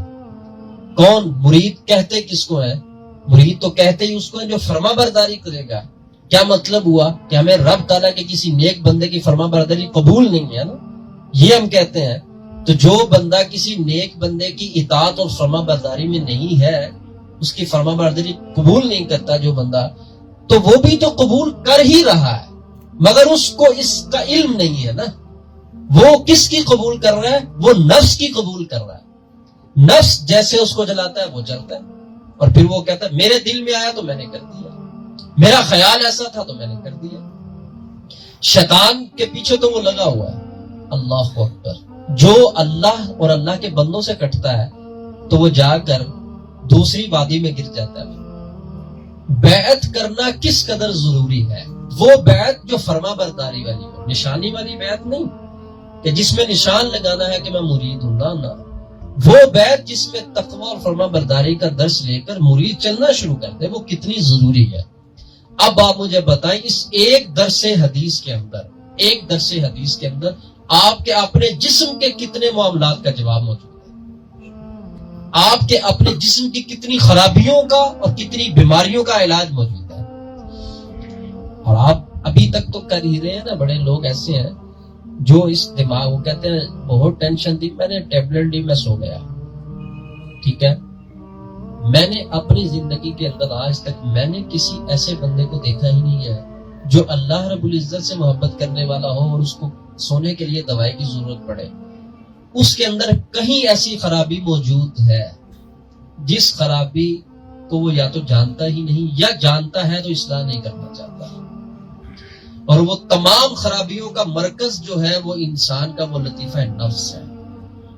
کون مرید کہتے کس کو ہے؟ مرید تو کہتے ہی اس کو ہے جو فرما برداری کرے گا. کیا مطلب ہوا کہ ہمیں رب تعالیٰ کے کسی نیک بندے کی فرما برداری قبول نہیں ہے نا، یہ ہم کہتے ہیں. تو جو بندہ کسی نیک بندے کی اطاعت اور فرما برداری میں نہیں ہے، اس کی فرما برداری قبول نہیں کرتا جو بندہ، تو وہ بھی تو قبول کر ہی رہا ہے مگر اس کو اس کا علم نہیں ہے نا. وہ کس کی قبول کر رہا ہے؟ وہ نفس کی قبول کر رہا ہے. نفس جیسے اس کو جلاتا ہے وہ جلتا ہے اور پھر وہ کہتا ہے میرے دل میں آیا تو میں نے کر دیا، میرا خیال ایسا تھا تو میں نے کر دیا. شیطان کے پیچھے تو وہ لگا ہوا ہے. اللہ اکبر. جو اللہ اور اللہ کے بندوں سے کٹتا ہے تو وہ جا کر دوسری وادی میں گر جاتا ہے. بیعت کرنا کس قدر ضروری ہے، وہ بیعت جو فرما برداری والی ہو، نشانی والی بیعت نہیں کہ جس میں نشان لگانا ہے کہ میں مرید ہوں، نہ. وہ بیعت جس میں تقوی اور فرما برداری کا درس لے کر مرید چلنا شروع کرتے، وہ کتنی ضروری ہے. اب آپ مجھے بتائیں اس ایک درس حدیث کے اندر آپ کے اپنے جسم کے کتنے معاملات کا جواب موجود ہے، آپ کے اپنے جسم کی کتنی خرابیوں کا اور کتنی بیماریوں کا علاج موجود ہے. اور آپ ابھی تک تو کر ہی رہے ہیں نا. بڑے لوگ ایسے ہیں جو اس دماغ، وہ کہتے ہیں بہت ٹینشن دی، میں نے ٹیبلٹ لی، میں سو گیا. ٹھیک ہے، میں نے اپنی زندگی کے اندر آج تک میں نے کسی ایسے بندے کو دیکھا ہی نہیں ہے جو اللہ رب العزت سے محبت کرنے والا ہو اور اس کو سونے کے لیے دوائی کی ضرورت پڑے. اس کے اندر کہیں ایسی خرابی موجود ہے جس خرابی کو وہ یا تو جانتا ہی نہیں یا جانتا ہے تو اصلاح نہیں کرنا چاہتا. اور وہ تمام خرابیوں کا مرکز جو ہے وہ انسان کا وہ لطیفہ نفس ہے.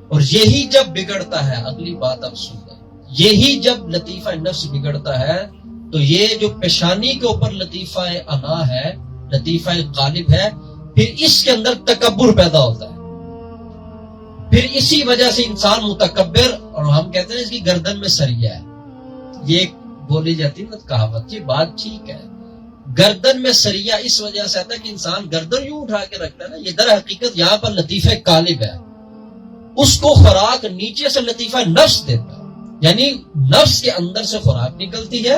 اور یہی جب بگڑتا ہے، اگلی بات اب سن لیں، یہی جب لطیفہ نفس بگڑتا ہے تو یہ جو پیشانی کے اوپر لطیفہ انا ہے، لطیفہ غالب ہے، پھر اس کے اندر تکبر پیدا ہوتا ہے. پھر اسی وجہ سے انسان متکبر، اور ہم کہتے ہیں اس کی گردن میں سریا ہے. یہ بولی جاتی ہے نا کہاوت، یہ بات ٹھیک ہے گردن میں سریا اس وجہ سے آتا ہے کہ انسان گردن یوں اٹھا کے رکھتا ہے نا، یہ در حقیقت یہاں پر لطیفہ قالب ہے. اس کو خوراک نیچے سے لطیفہ نفس دیتا ہے، یعنی نفس کے اندر سے خوراک نکلتی ہے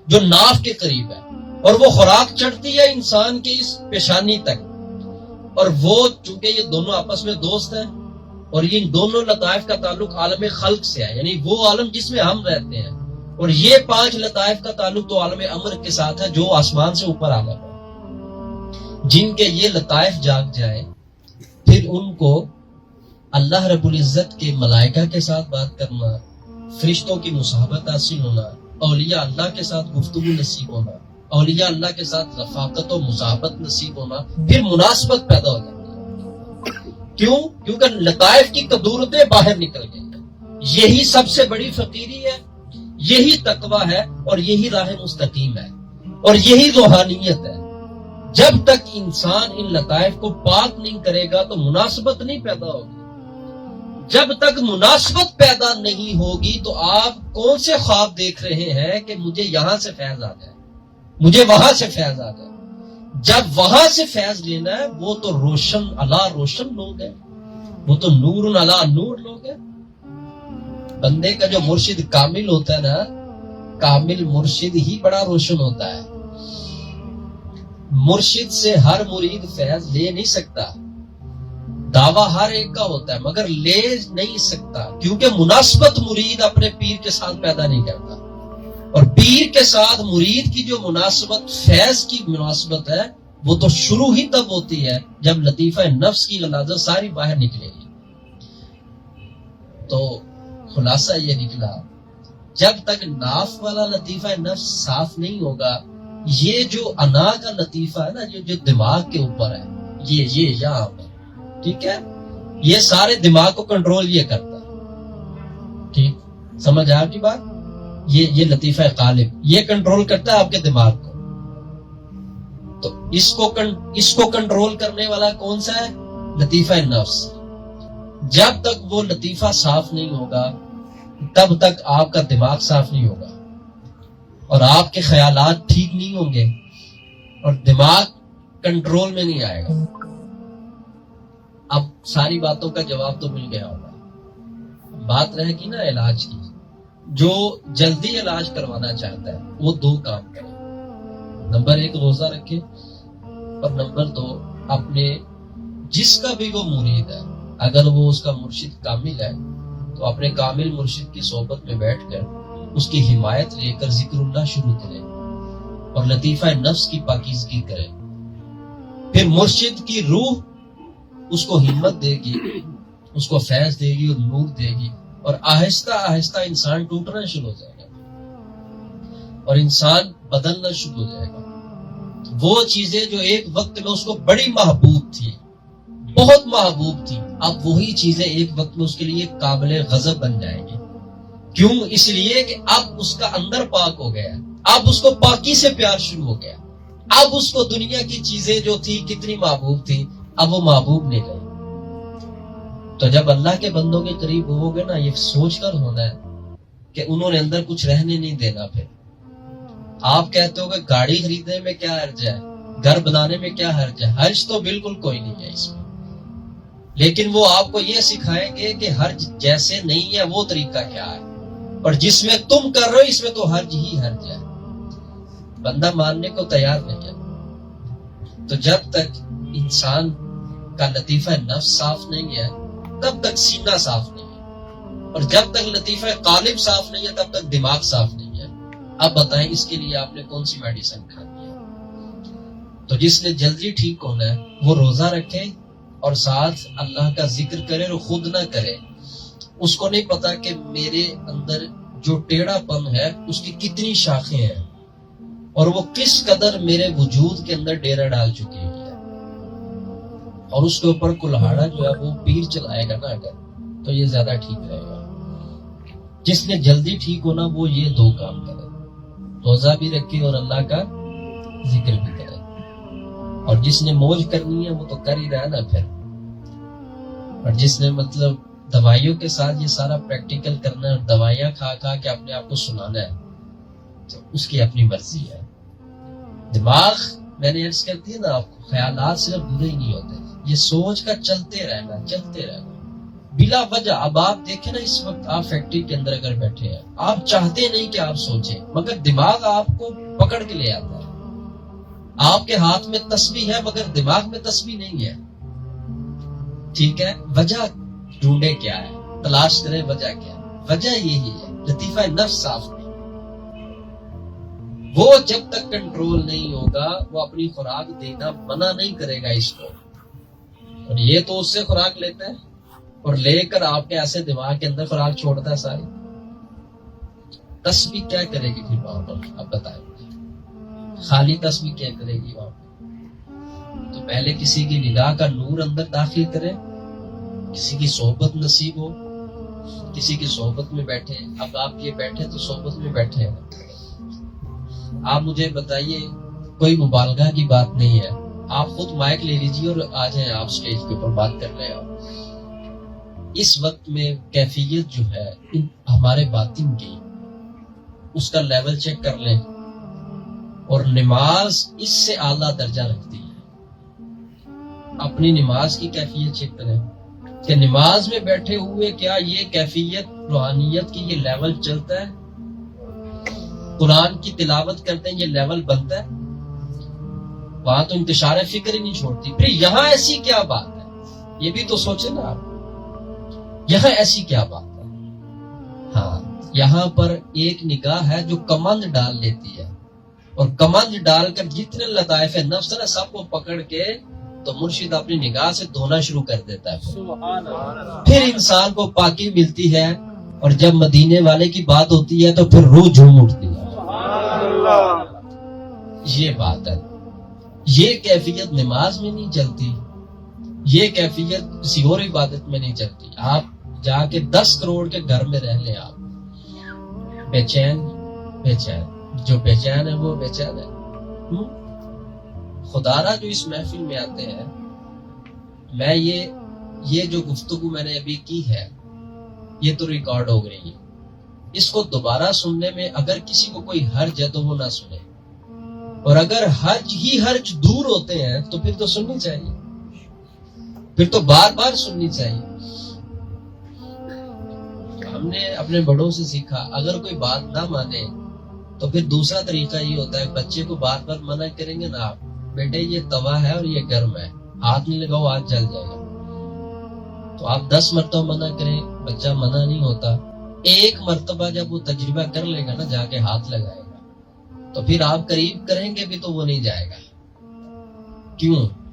جو ناف کے قریب ہے، اور وہ خوراک چڑھتی ہے انسان کی اس پیشانی تک. اور وہ چونکہ یہ دونوں آپس میں دوست ہیں اور یہ ان دونوں لطائف کا تعلق عالم خلق سے ہے، یعنی وہ عالم جس میں ہم رہتے ہیں، اور یہ 5 لطائف کا تعلق تو عالم امر کے ساتھ ہے جو آسمان سے اوپر عالم ہے. جن کے یہ لطائف جاگ جائیں پھر ان کو اللہ رب العزت کے ملائکہ کے ساتھ بات کرنا، فرشتوں کی مصاحبت حاصل ہونا، اولیاء اللہ کے ساتھ گفتگو نصیب ہونا، اولیاء اللہ کے ساتھ رفاقت و مصاحبت نصیب ہونا، پھر مناسبت پیدا ہو جاتی ہے. کیوں؟ کیونکہ لطائف کی قدورتیں باہر نکل گئی ہیں. یہی سب سے بڑی فقیری ہے، یہی تقویٰ ہے، اور یہی راہ مستقیم ہے، اور یہی روحانیت ہے. جب تک انسان ان لطائف کو پاک نہیں کرے گا تو مناسبت نہیں پیدا ہوگی. جب تک مناسبت پیدا نہیں ہوگی تو آپ کون سے خواب دیکھ رہے ہیں کہ مجھے یہاں سے فیض آ جائے، مجھے وہاں سے فیض آ جائے. جب وہاں سے فیض لینا ہے وہ تو روشن علا روشن لوگ ہیں، وہ تو نور علا نور لوگ ہیں. بندے کا جو مرشد کامل ہوتا ہے نا، کامل مرشد ہی بڑا روشن ہوتا ہے. مرشد سے ہر مرید فیض لے نہیں سکتا، دعویٰ ہر ایک کا ہوتا ہے مگر لے نہیں سکتا، کیونکہ مناسبت مرید اپنے پیر کے ساتھ پیدا نہیں کرتا. اور پیر کے ساتھ مرید کی جو مناسبت فیض کی مناسبت ہے وہ تو شروع ہی تب ہوتی ہے جب لطیفہ نفس کی غلاظت ساری باہر نکلے گی. تو خلاصہ یہ نکلا، جب تک ناف والا لطیفہ نفس صاف نہیں ہوگا، یہ جو انا کا لطیفہ ہے نا، جو دماغ کے اوپر ہے، یہ یہاں پر، ٹھیک ہے، یہ سارے دماغ کو کنٹرول یہ کرتا ہے. ٹھیک سمجھ آیا آپ کی بات؟ یہ لطیفہ قالب یہ کنٹرول کرتا ہے آپ کے دماغ کو. تو اس کو کنٹرول کرنے والا کون سا ہے؟ لطیفہ نفس. جب تک وہ لطیفہ صاف نہیں ہوگا تب تک آپ کا دماغ صاف نہیں ہوگا، اور آپ کے خیالات ٹھیک نہیں ہوں گے، اور دماغ کنٹرول میں نہیں آئے گا. اب ساری باتوں کا جواب تو مل گیا ہوگا. بات رہے گی نا علاج کی. جو جلدی علاج کروانا چاہتا ہے وہ 2 کام کرے. نمبر 1 روزہ رکھے، اور نمبر 2 اپنے جس کا بھی وہ مرید ہے، اگر وہ اس کا مرشد کامل ہے تو اپنے کامل مرشد کی صحبت میں بیٹھ کر اس کی حمایت لے کر ذکر اللہ شروع کرے اور لطیفہ نفس کی پاکیزگی کرے. پھر مرشد کی روح اس کو ہمت دے گی، اس کو فیض دے گی اور نور دے گی، اور آہستہ آہستہ انسان ٹوٹنا شروع ہو جائے گا اور انسان بدلنا شروع ہو جائے گا. وہ چیزیں جو ایک وقت میں اس کو بڑی محبوب تھی، بہت محبوب تھی، اب وہی چیزیں ایک وقت میں اس کے لیے قابل غضب بن جائیں گی. کیوں؟ اس لیے کہ اب اس کا اندر پاک ہو گیا، اب اس کو پاکی سے پیار شروع ہو گیا. اب اس کو دنیا کی چیزیں جو تھی کتنی محبوب تھی اب وہ محبوب نہیں رہی. تو جب اللہ کے بندوں کے قریب ہوگے نا، یہ سوچ کر ہونا ہے کہ انہوں نے اندر کچھ رہنے نہیں دینا. پھر آپ کہتے ہو کہ گاڑی خریدنے میں کیا حرج ہے، گھر بنانے میں کیا حرج ہے، حرج تو بالکل کوئی نہیں ہے اس میں، لیکن وہ آپ کو یہ سکھائیں گے کہ حرج جیسے نہیں ہے وہ طریقہ کیا ہے، اور جس میں تم کر رہے ہو اس میں تو حرج ہی حرج ہے. بندہ ماننے کو تیار نہیں ہے. تو جب تک انسان کا لطیفہ نفس صاف نہیں ہے تب تک سینہ صاف نہیں ہے، اور جب تک لطیفہ قالب صاف نہیں ہے تب تک دماغ صاف نہیں ہے. اب بتائیں اس کے لیے آپ نے کون سی میڈیسن کھانی ہے؟ تو جس نے جلدی ٹھیک ہونا ہے وہ روزہ رکھے اور ساتھ اللہ کا ذکر کرے اور خود نہ کرے. اس کو نہیں پتا کہ میرے اندر جو ٹیڑھا پن ہے اس کی کتنی شاخیں ہیں اور وہ کس قدر میرے وجود کے اندر ڈیرا ڈال چکی ہے، اور اس کے اوپر کلہاڑا جو ہے وہ پیر چلائے گا نا اگر، تو یہ زیادہ ٹھیک رہے گا. جس نے جلدی ٹھیک ہونا وہ یہ 2 کام کرے، روزہ بھی رکھے اور اللہ کا ذکر بھی کرے. اور جس نے موج کرنی ہے وہ تو کر ہی رہا نا پھر، اور جس نے مطلب دوائیوں کے ساتھ یہ سارا پریکٹیکل کرنا ہے اور دوائیاں کھا کھا کے اپنے آپ کو سنانا ہے تو اس کی اپنی مرضی ہے. دماغ میں نے عرض کر دی نا آپ کو، خیالات صرف برے ہی نہیں ہوتے، یہ سوچ کا چلتے رہنا بلا وجہ. اب آپ دیکھیں نا اس وقت آپ فیکٹری کے اندر اگر بیٹھے ہیں، آپ چاہتے نہیں کہ آپ سوچیں، مگر دماغ آپ کو پکڑ کے لے آتا ہے. آپ کے ہاتھ میں تسبیح ہے مگر دماغ میں تسبیح نہیں ہے. ٹھیک ہے، وجہ ڈھونڈے کیا ہے، تلاش کریں وجہ کیا ہے. وجہ یہی ہے، لطیفہ نفس صاف نہیں. وہ جب تک کنٹرول نہیں ہوگا وہ اپنی خوراک دینا منع نہیں کرے گا اس کو، اور یہ تو اس سے خوراک لیتا ہے اور لے کر آپ کے ایسے دماغ کے اندر خوراک چھوڑتا ہے ساری. تسبیح کیا کرے گی پھر وہاں پر، اب بتائیں خالی تسبیح کیا کرے گی وہاں پر؟ تو پہلے کسی کی نگاہ کا نور اندر داخل کرے، کسی کی صحبت نصیب ہو، کسی کی صحبت میں بیٹھے. اب آپ یہ بیٹھے تو صحبت میں بیٹھے ہیں. آپ مجھے بتائیے، کوئی مبالغہ کی بات نہیں ہے، آپ خود مائک لے لیجیے اور آ جائیں آپ سٹیج کے اوپر بات کر رہے ہیں. اس وقت میں کیفیت جو ہے ہمارے باطن کی، اس کا لیول چیک کر لیں، اور نماز اس سے اعلیٰ درجہ رکھتی ہے. اپنی نماز کی کیفیت چیک کریں کہ نماز میں بیٹھے ہوئے کیا یہ کیفیت روحانیت کی یہ لیول چلتا ہے. قرآن کی تلاوت کرتے ہیں یہ لیول بنتا ہے. وہاں تو انتشار فکر ہی نہیں چھوڑتی. پھر یہاں ایسی کیا بات ہے، یہ بھی تو سوچیں نا آپ، یہاں ایسی کیا بات ہے. ہاں، یہاں پر ایک نگاہ ہے جو کمند ڈال لیتی ہے، اور کمند ڈال کر جتنے لطائف نفس ہے سب کو پکڑ کے تو مرشد اپنی نگاہ سے دھونا شروع کر دیتا ہے. پھر انسان کو پاکی ملتی ہے، اور جب مدینے والے کی بات ہوتی ہے تو پھر روح جھوم اٹھتی ہے. یہ بات ہے. یہ کیفیت نماز میں نہیں چلتی، یہ کیفیت کسی اور عبادت میں نہیں چلتی. آپ جا کے 10 کروڑ کے گھر میں رہ لیں، آپ بے چین جو بے چین ہے وہ بے چین ہے. خدارا جو اس محفل میں آتے ہیں، میں یہ جو گفتگو میں نے ابھی کی ہے یہ تو ریکارڈ ہو گئی ہے. اس کو دوبارہ سننے میں اگر کسی کو کوئی حرج ہے تو وہ نہ سنے، اور اگر حرج دور ہوتے ہیں تو پھر تو سننی چاہیے، پھر تو بار بار سننی چاہیے. ہم نے اپنے بڑوں سے سیکھا، اگر کوئی بات نہ مانے تو پھر دوسرا طریقہ یہ ہوتا ہے، بچے کو بار بار منع کریں گے نا آپ، بیٹے یہ توا ہے اور یہ گرم ہے، ہاتھ نہیں لگاؤ ہاتھ جل جائے گا. تو آپ 10 مرتبہ منع کریں، بچہ منع نہیں ہوتا. ایک مرتبہ جب وہ تجربہ کر لے گا نا، جا کے ہاتھ لگائے گا، تو پھر آپ قریب کریں گے بھی تو وہ نہیں جائے گا.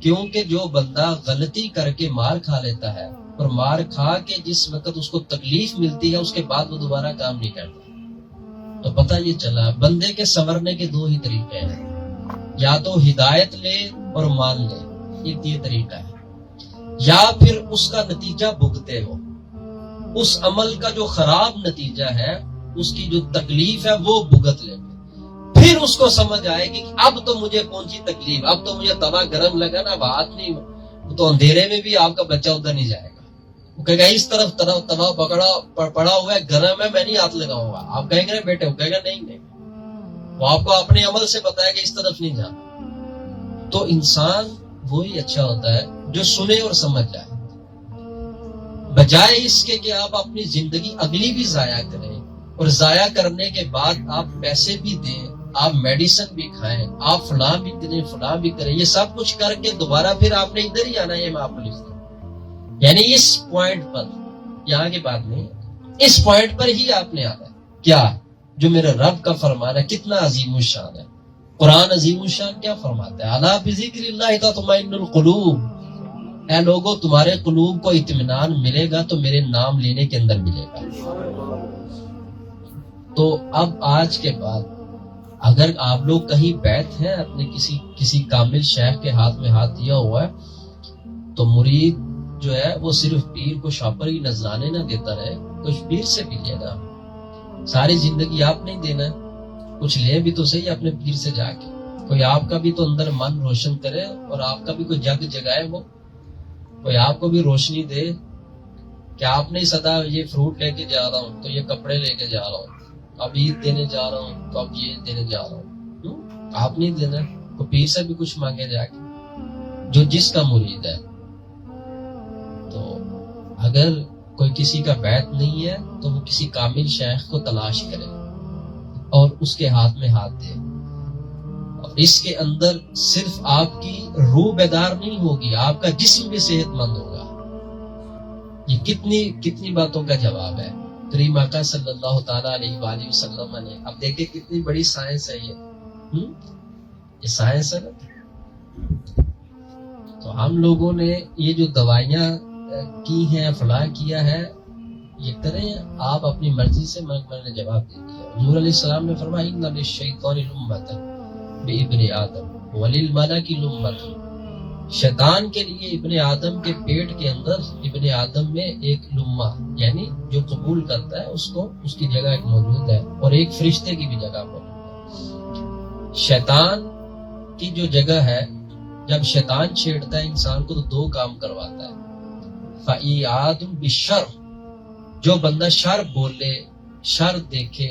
کیونکہ جو بندہ غلطی کر کے مار کھا لیتا ہے، اور مار کھا کے جس وقت اس کو تکلیف ملتی ہے اس کے بعد وہ دوبارہ کام نہیں کرتا. تو پتہ یہ چلا بندے کے سنورنے کے 2 ہی طریقے ہیں، یا تو ہدایت لے اور مان لے، یہ طریقہ ہے، یا پھر اس کا نتیجہ بھگتے ہو. اس عمل کا جو خراب نتیجہ ہے، اس کی جو تکلیف ہے وہ بھگت لے. پھر اس کو سمجھ آئے گی کہ اب تو مجھے پہنچی تکلیف، اب تو مجھے توا گرم لگا نا، بات نہیں، تو اندھیرے میں بھی آپ کا بچہ ادھر نہیں جائے گا. وہ کہے گا اس طرف توا پڑا ہوا ہے، گرم ہے، میں نہیں ہاتھ لگاؤں گا. آپ کہیں گے بیٹے، وہ کہے گا نہیں، وہ آپ کو اپنے عمل سے بتائے گا اس طرف نہیں جانا. تو انسان وہی اچھا ہوتا ہے جو سنے اور سمجھ جائے، بجائے اس کے کہ آپ اپنی زندگی اگلی بھی ضائع کریں، اور ضائع کرنے کے بعد آپ پیسے بھی دیں، آپ میڈیسن بھی کھائیں، آپ فلاں بھی کریں فلاں بھی کریں، یہ سب کچھ کر کے دوبارہ پھر آپ نے ادھر ہی آنا ہے. میں آپ کو لکھتا ہوں، یعنی اس پوائنٹ پر، یہاں کی بات نہیں، اس پوائنٹ پر ہی آپ نے آنا ہے. کیا؟ جو میرے رب کا فرمان ہے، کتنا عظیم الشان ہے. قرآن عظیم الشان کیا فرماتا ہے؟ الا بذکر اللہ تطمئن القلوب. اے لوگوں، تمہارے قلوب کو اطمینان ملے گا تو میرے نام لینے کے اندر ملے گا. تو اب آج کے بعد اگر آپ لوگ کہیں بیٹھ ہیں، اپنے کسی کامل شیخ کے ہاتھ میں ہاتھ دیا ہوا ہے، تو مرید جو ہے وہ صرف پیر کو شاپر ہی نذرانے نہ دیتا رہے، کچھ پیر سے بھی لینا. ساری زندگی آپ نہیں دینا، کچھ لے بھی تو صحیح اپنے پیر سے جا کے. کوئی آپ کا بھی تو اندر من روشن کرے، اور آپ کا بھی کوئی جگ جگائے، وہ کوئی آپ کو بھی روشنی دے کہ آپ نہیں صدا یہ فروٹ لے کے جا رہا ہوں تو یہ کپڑے لے کے جا رہا ہوں، اب عید دینے جا رہا ہوں تو اب یہ دینے جا رہا ہوں. آپ نہیں دینا. تو پیر سے بھی کچھ مانگے جا کے، جو جس کا مرید ہے۔ تو اگر کوئی کسی کا بیعت نہیں ہے تو وہ کسی کامل شیخ کو تلاش کرے اور اس کے ہاتھ میں ہاتھ دے، اور اس کے اندر صرف آپ کی روح بیدار نہیں ہوگی، آپ کا جسم بھی صحت مند ہوگا۔ یہ کتنی باتوں کا جواب ہے کریم آقا صلی اللہ تعالیٰ علیہ وآلہ وسلم نے۔ اب دیکھیں کتنی بڑی سائنس ہے یہ سائنس ہے نا۔ تو ہم لوگوں نے یہ جو دوائیاں کی ہیں، فلاں کیا ہے، یہ کریں آپ اپنی مرضی سے۔ میں نے جواب دے دیا۔ حضور علیہ السلام نے فرمایا ان للشیطان لمۃ بابن آدم وللملک لمۃ، شیطان کے لیے ابن آدم کے پیٹ کے اندر، ابن آدم میں ایک لمہ یعنی جو قبول کرتا ہے اس کو، اس کی جگہ ایک موجود ہے، اور ایک فرشتے کی بھی جگہ موجود ہے۔ شیطان کی جو جگہ ہے، جب شیطان چھیڑتا ہے انسان کو تو دو کام کرواتا ہے۔ فَإِعَادٌ بِالشَّرِّ، جو بندہ شر بولے، شر دیکھے،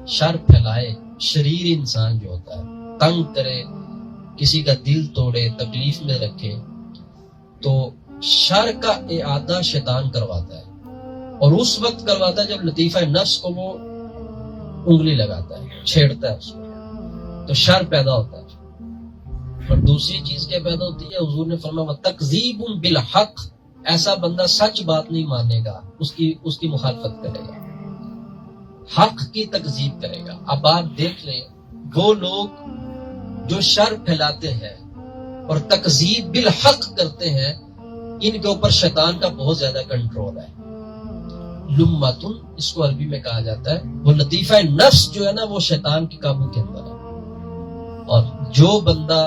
شر پھیلائے، شریر انسان جو ہوتا ہے، تنگ کرے، کسی کا دل توڑے، تکلیف میں رکھے، تو شر کا اعادہ شیطان کرواتا ہے، اور اس وقت کرواتا ہے جب لطیفہ نفس کو وہ انگلی لگاتا ہے، چھیڑتا ہے اس کو، تو شر پیدا ہوتا ہے۔ اور دوسری چیز کیا پیدا ہوتی ہے؟ حضور نے فرمایا وَتَكْذِيبٌ بِالْحَقِّ، ایسا بندہ سچ بات نہیں مانے گا، اس کی مخالفت کرے گا، حق کی تکذیب کرے گا۔ اب آپ دیکھ لیں وہ لوگ جو شر پھیلاتے ہیں اور تکذیب بالحق کرتے ہیں، ان کے اوپر شیطان کا بہت زیادہ کنٹرول ہے۔ لمتن اس کو عربی میں کہا جاتا ہے، وہ لطیفہ نفس جو ہے نا وہ شیطان کے قابو کے اندر ہے۔ اور جو بندہ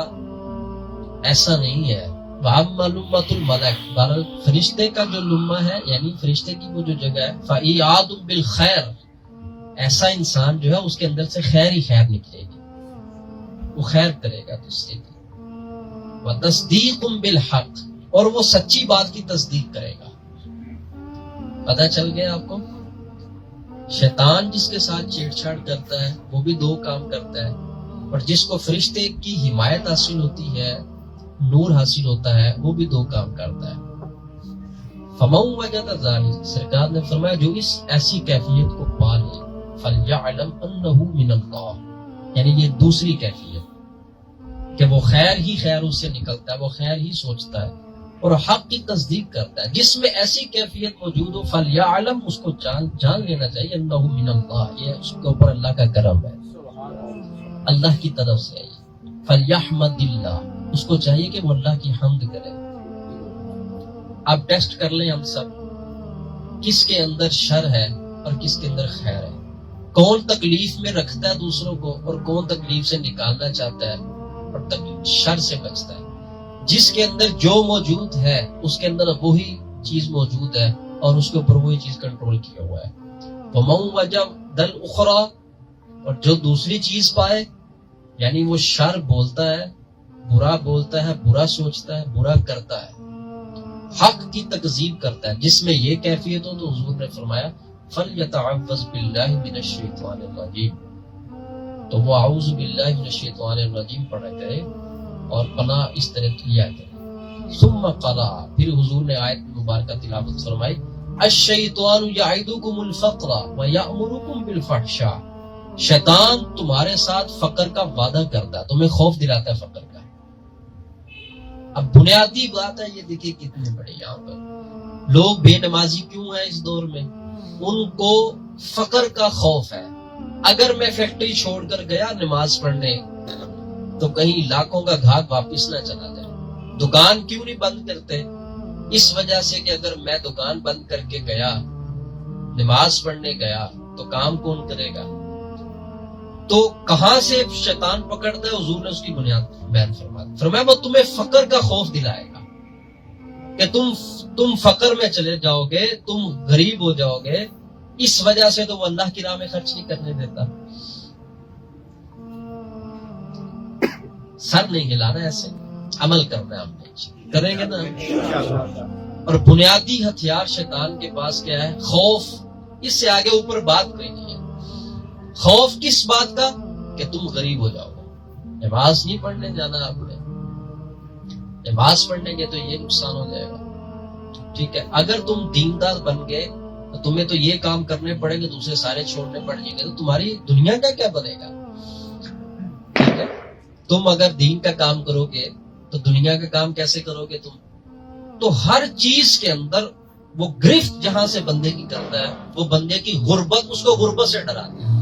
ایسا نہیں ہے، وَأَمَّا لُمَّةُ الْمَلَكِ، بہرحال فرشتے کا جو لمہ ہے یعنی فرشتے کی وہ جو جگہ ہے، فَإِعَادٌ بِالْخَيْرِ، ایسا انسان جو ہے اس کے اندر سے خیر ہی خیر نکلے گی، وہ خیر کرے گا دوسرے کی۔ وَتَصْدِيقٌ بِالْحَقِّ، اور وہ سچی بات کی تصدیق کرے گا۔ پتہ چل گیا آپ کو؟ شیطان جس کے ساتھ چھیڑ چھاڑ کرتا ہے وہ بھی دو کام کرتا ہے، اور جس کو فرشتے کی حمایت حاصل ہوتی ہے، نور حاصل ہوتا ہے، وہ بھی دو کام کرتا ہے۔ فَمَنْ وَجَدَ ذَلِكَ، سرکار نے فرمایا جو اس ایسی کیفیت کو پا لے، فَلْيَعْلَمْ أَنَّهُ مِنَ اللَّهِ، یعنی یہ دوسری کیفیت کہ وہ خیر ہی خیر اس سے نکلتا ہے، وہ خیر ہی سوچتا ہے اور حق کی تصدیق کرتا ہے۔ جس میں ایسی کیفیت موجود ہو، فَلْيَعْلَمْ، اس کو جان لینا چاہیے، أَنَّهُ مِنَ اللَّهِ، یہ اس کے اوپر اللہ کا کرم ہے، اللہ کی طرف سے ہے۔ فَلْيَحْمَدِ اللَّهِ، اس کو چاہیے کہ وہ اللہ کی حمد کرے۔ اب ٹیسٹ کر لیں ہم سب، کس کے اندر شر ہے اور کس کے اندر خیر ہے، کون تکلیف میں رکھتا ہے دوسروں کو اور کون تکلیف سے نکالنا چاہتا ہے اور شر سے بچتا ہے۔ جس کے اندر جو موجود ہے اس کے اندر وہی چیز موجود ہے اور اس کے اوپر وہی چیز کنٹرول کیا ہوا ہے۔ وَمَنْ وَجَدَ الْأُخْرَى، اور جو دوسری چیز پائے، یعنی وہ شر بولتا ہے، برا بولتا ہے، برا سوچتا ہے، برا کرتا ہے، حق کی تکذیب کرتا ہے، جس میں یہ کیفیت ہو تو حضور نے فرمایا فَلْيَتَعَوَّذْ بِاللَّهِ مِنَ الشَّيْطَانِ الرَّجِيمِ، تو وہ اعوذ باللہ من الشیطان الرجیم پڑھا کرے اور پناہ اس طرح لیا کرے۔ ثم قرأ، پھر حضور نے آیت مبارکہ تلاوت فرمائی الشیطان یعدکم الفقر ویأمرکم بالفحشاء، شیطان تمہارے ساتھ فقر کا وعدہ کرتا ہے، تمہیں خوف دلاتا ہے فقر کا۔ اب بنیادی بات ہے، یہ دیکھیں کتنے بڑے یہاں پر لوگ بے نمازی کیوں ہیں اس دور میں؟ ان کو فقر کا خوف ہے۔ اگر میں فیکٹری چھوڑ کر گیا نماز پڑھنے تو کہیں لاکھوں کا گھاٹ واپس نہ چلا جائے۔ دکان کیوں نہیں بند کرتے؟ اس وجہ سے کہ اگر میں دکان بند کر کے گیا، نماز پڑھنے گیا تو کام کون کرے گا؟ تو کہاں سے شیطان پکڑتا ہے؟ حضور نے اس کی بنیاد بیان فرمایا وہ تمہیں فقر کا خوف دلائے گا کہ تم فقر میں چلے جاؤ گے، تم غریب ہو جاؤ گے، اس وجہ سے تو وہ اللہ کی راہ میں خرچ نہیں کرنے دیتا۔ سر نہیں ہلانا، ایسے عمل کرنا ہے، ہم نے کریں گے نا۔ اور بنیادی ہتھیار شیطان کے پاس کیا ہے؟ خوف۔ اس سے آگے اوپر بات کوئی نہیں ہے۔ خوف کس بات کا؟ کہ تم غریب ہو جاؤ گے، نماز نہیں پڑھنے جانا آپ نے، نماز پڑھنے گے تو یہ نقصان ہو جائے گا. ٹھیک ہے، اگر تم دیندار بن گئے تو تمہیں تو یہ کام کرنے پڑیں گے، دوسرے سارے چھوڑنے پڑ جائیں گے، تو تمہاری دنیا کا کیا بنے گا؟ ٹھیک ہے، تم اگر دین کا کام کرو گے تو دنیا کا کام کیسے کرو گے تم؟ تو ہر چیز کے اندر وہ گرفت جہاں سے بندے کی کرتا ہے، وہ بندے کی غربت، اس کو غربت سے ڈراتا ہے.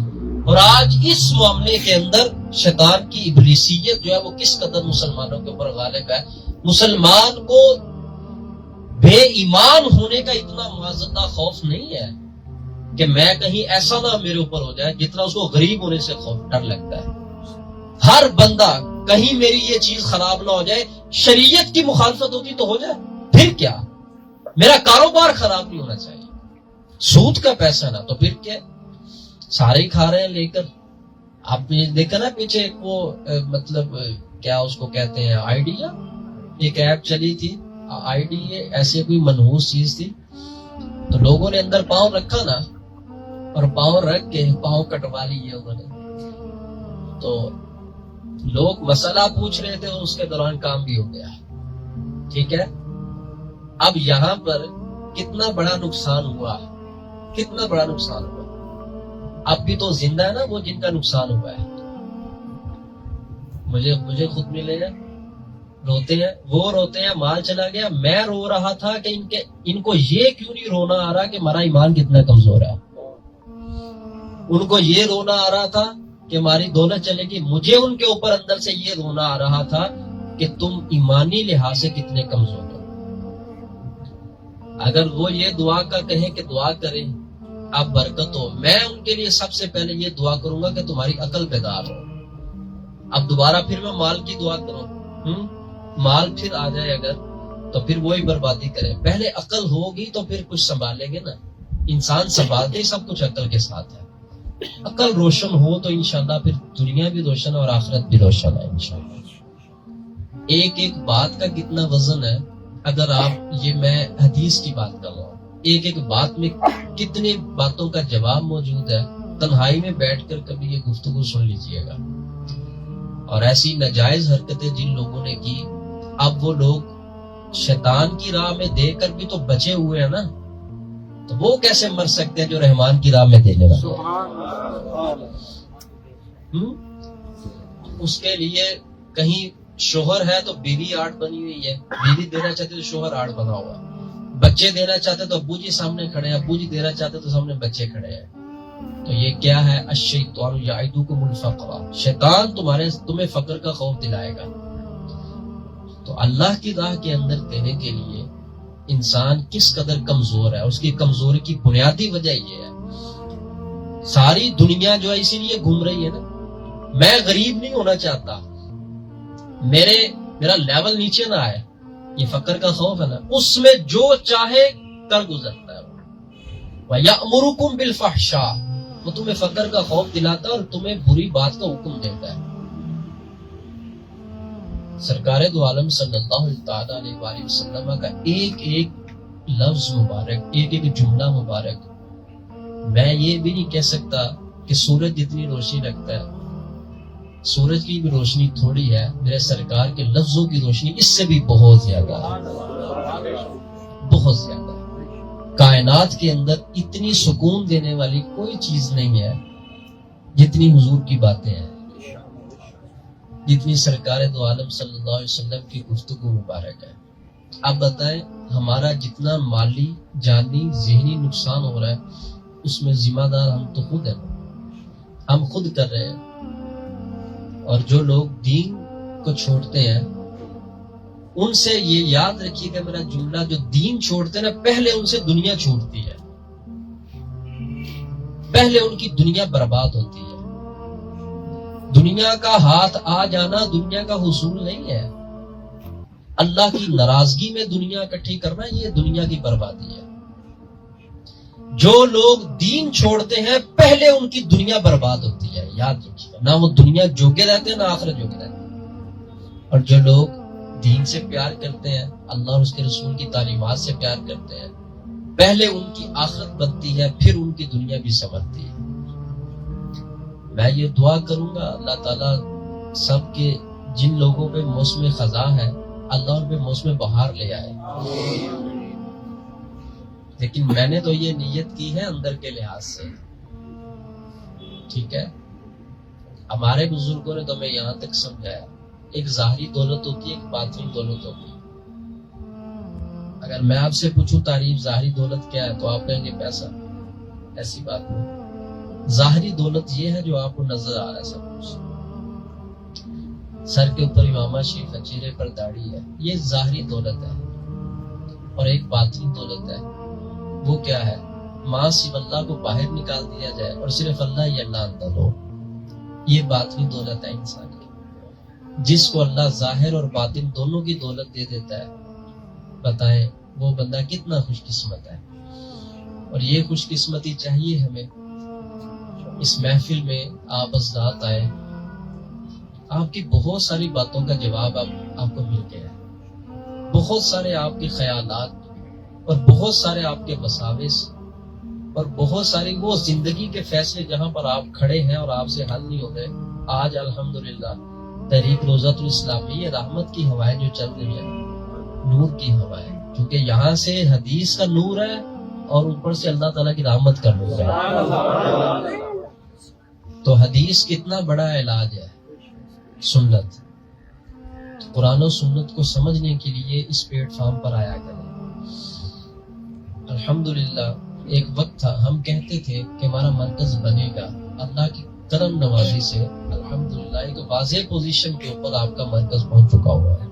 اور آج اس معاملے کے اندر شیطان کی ابلیسیت جو ہے وہ کس قدر مسلمانوں کے اوپر غالب ہے. مسلمان کو بے ایمان ہونے کا اتنا معذدہ خوف نہیں ہے کہ میں کہیں ایسا نہ میرے اوپر ہو جائے، جتنا اس کو غریب ہونے سے خوف ڈر لگتا ہے. ہر بندہ کہیں میری یہ چیز خراب نہ ہو جائے، شریعت کی مخالفت ہوتی تو ہو جائے، پھر کیا؟ میرا کاروبار خراب نہیں ہونا چاہیے، سود کا پیسہ نہ، تو پھر کیا؟ سارے ہی کھا رہے ہیں لے کر. آپ نے دیکھا نا پیچھے وہ مطلب کیا اس کو کہتے ہیں، آئیڈیا، ایک ایپ چلی تھی آئی ڈی، ایسے کوئی منحوس چیز تھی. تو لوگوں نے اندر پاؤں رکھا نا، اور پاؤں رکھ کے پاؤں کٹوا لیے انہوں نے. تو لوگ مسئلہ پوچھ رہے تھے اور اس کے دوران کام بھی ہو گیا. ٹھیک ہے، اب یہاں پر کتنا بڑا نقصان ہوا، کتنا بڑا نقصان ہوا. اب بھی تو زندہ ہے نا وہ جن کا نقصان ہوا ہے. مجھے خود ملے ہیں، روتے ہیں، وہ روتے ہیں مال چلا گیا. میں رو رہا تھا کہ ان کو یہ کیوں نہیں رونا آ رہا کہ ہمارا ایمان کتنا کمزور ہے. ان کو یہ رونا آ رہا تھا کہ ہماری دولت چلے گی. مجھے ان کے اوپر اندر سے یہ رونا آ رہا تھا کہ تم ایمانی لحاظ سے کتنے کمزور ہو. اگر وہ یہ دعا کا کہیں کہ دعا کریں آپ برکت ہو، میں ان کے لیے سب سے پہلے یہ دعا کروں گا کہ تمہاری عقل بیدار ہو. اب دوبارہ پھر میں مال کی دعا کروں، مال پھر آ جائے اگر تو پھر وہی بربادی کرے. پہلے عقل ہوگی تو پھر کچھ سنبھالیں گے نا. انسان سنبھالتے ہی سب کچھ عقل کے ساتھ ہے. عقل روشن ہو تو انشاءاللہ پھر دنیا بھی روشن اور آخرت بھی روشن ہے انشاءاللہ. ایک ایک بات کا کتنا وزن ہے. اگر آپ یہ میں حدیث کی بات کر رہا ہوں، ایک ایک بات میں کتنی باتوں کا جواب موجود ہے. تنہائی میں بیٹھ کر کبھی یہ گفتگو سن لیجئے گا. اور ایسی ناجائز حرکتیں جن لوگوں نے کی، اب وہ لوگ شیطان کی راہ میں دے کر بھی تو بچے ہوئے ہیں نا، تو وہ کیسے مر سکتے ہیں جو رحمان کی راہ میں دینے والے. اس کے لیے کہیں شوہر ہے تو بیوی آڑ بنی ہوئی ہے، بیوی دینا چاہتے تو شوہر آڑ بنا ہوا ہے، بچے دینا چاہتے تو ابو جی سامنے کھڑے ہیں، ابو جی دینا چاہتے تو سامنے بچے کھڑے ہیں. تو یہ کیا ہے؟ الشیطان یعدکم الفقر، شیطان تمہیں فقر کا خوف دلائے گا. تو اللہ کی راہ کے اندر دینے کے لیے انسان کس قدر کمزور ہے. اس کی کمزوری کی بنیادی وجہ یہ ہے. ساری دنیا جو ہے اسی لیے گھوم رہی ہے نا. میں غریب نہیں ہونا چاہتا، میرا لیول نیچے نہ آئے، یہ فقر کا خوف ہے نا. اس میں جو چاہے کر گزرتا ہے. وَيَأْمُرُكُمْ بِالْفَحْشَاءِ، وہ تمہیں فقر کا خوف دلاتا ہے اور تمہیں بری بات کا حکم دیتا ہے. سرکار دو عالم صلی اللہ علیہ وآلہ وسلم کا ایک ایک لفظ مبارک، ایک ایک جملہ مبارک، میں یہ بھی نہیں کہہ سکتا کہ سورج جتنی روشنی رکھتا ہے، سورج کی بھی روشنی تھوڑی ہے، میرے سرکار کے لفظوں کی روشنی اس سے بھی بہت زیادہ ہے، بہت زیادہ. کائنات کے اندر اتنی سکون دینے والی کوئی چیز نہیں ہے جتنی حضور کی باتیں ہیں، جتنی سرکار دو عالم صلی اللہ علیہ وسلم کی گفتگو مبارک ہے. آپ بتائیں ہمارا جتنا مالی، جانی، ذہنی نقصان ہو رہا ہے اس میں ذمہ دار ہم تو خود ہیں، ہم خود کر رہے ہیں. اور جو لوگ دین کو چھوڑتے ہیں ان سے یہ یاد رکھیے کہ میرا جملہ، جو دین چھوڑتے ہیں نا پہلے ان سے دنیا چھوٹتی ہے، پہلے ان کی دنیا برباد ہوتی ہے. دنیا کا ہاتھ آ جانا دنیا کا حصول نہیں ہے. اللہ کی ناراضگی میں دنیا اکٹھی کرنا یہ دنیا کی بربادی ہے. جو لوگ دین چھوڑتے ہیں پہلے ان کی دنیا برباد ہوتی ہے، یاد رکھیے. نہ وہ دنیا جوگے رہتے ہیں نہ آخرت جوگے رہتے ہیں. اور جو لوگ دین سے پیار کرتے ہیں، اللہ اور اس کے رسول کی تعلیمات سے پیار کرتے ہیں، پہلے ان کی آخرت بنتی ہے پھر ان کی دنیا بھی سنورتی ہے. میں یہ دعا کروں گا اللہ تعالیٰ سب کے جن لوگوں پہ موسم خزاں ہے اللہ ان پہ موسم بہار لے آئے. لیکن میں نے تو یہ نیت کی ہے اندر کے لحاظ سے. ٹھیک ہے, ہمارے بزرگوں نے تو ہمیں یہاں تک سمجھایا ایک ظاہری دولت ہوتی ہے, ایک باطنی دولت ہوتی ہے. اگر میں آپ سے پوچھوں تعریف ظاہری دولت کیا ہے تو آپ کہیں گے پیسہ. ایسی بات نہیں. ظاہری دولت یہ ہے جو آپ کو نظر آ رہا ہے سب کچھ. سر کے اوپر امامہ شریف ہے, چہرے پر داڑھی ہے, یہ ظاہری دولت ہے. اور ایک باطنی دولت ہے, وہ کیا ہے؟ ماں صرف اللہ کو باہر نکال دیا جائے اور صرف اللہ ہی اللہ اندر ہو. یہ باطنی دولت ہے انسان کی. جس کو اللہ ظاہر اور باطن دونوں کی دولت دے دیتا ہے, بتائیں وہ بندہ کتنا خوش قسمت ہے. اور یہ خوش قسمتی چاہیے ہمیں. اس محفل میں آپ حضرات آئے, آپ کی بہت ساری باتوں کا جواب آپ کو مل گیا ہے. بہت سارے آپ کے خیالات اور بہت سارے آپ کے مساوس اور بہت ساری وہ زندگی کے فیصلے جہاں پر آپ کھڑے ہیں اور آپ سے حل نہیں ہو رہے. آج الحمدللہ تحریک روضۃ الاسلام میں یہ رحمت کی ہوائیں جو چل رہی ہیں, نور کی ہوائیں, کیونکہ یہاں سے حدیث کا نور ہے اور اوپر سے اللہ تعالیٰ کی رحمت کا نور ہے. تو حدیث کتنا بڑا علاج ہے. سنت, قرآن و سنت کو سمجھنے کے لیے اس پلیٹ فارم پر آیا کریں. الحمدللہ ایک وقت تھا ہم کہتے تھے کہ ہمارا مرکز بنے گا. اللہ کی کرم نوازی سے الحمدللہ ایک واضح پوزیشن کے اوپر آپ کا مرکز پہنچ چکا ہوا ہے.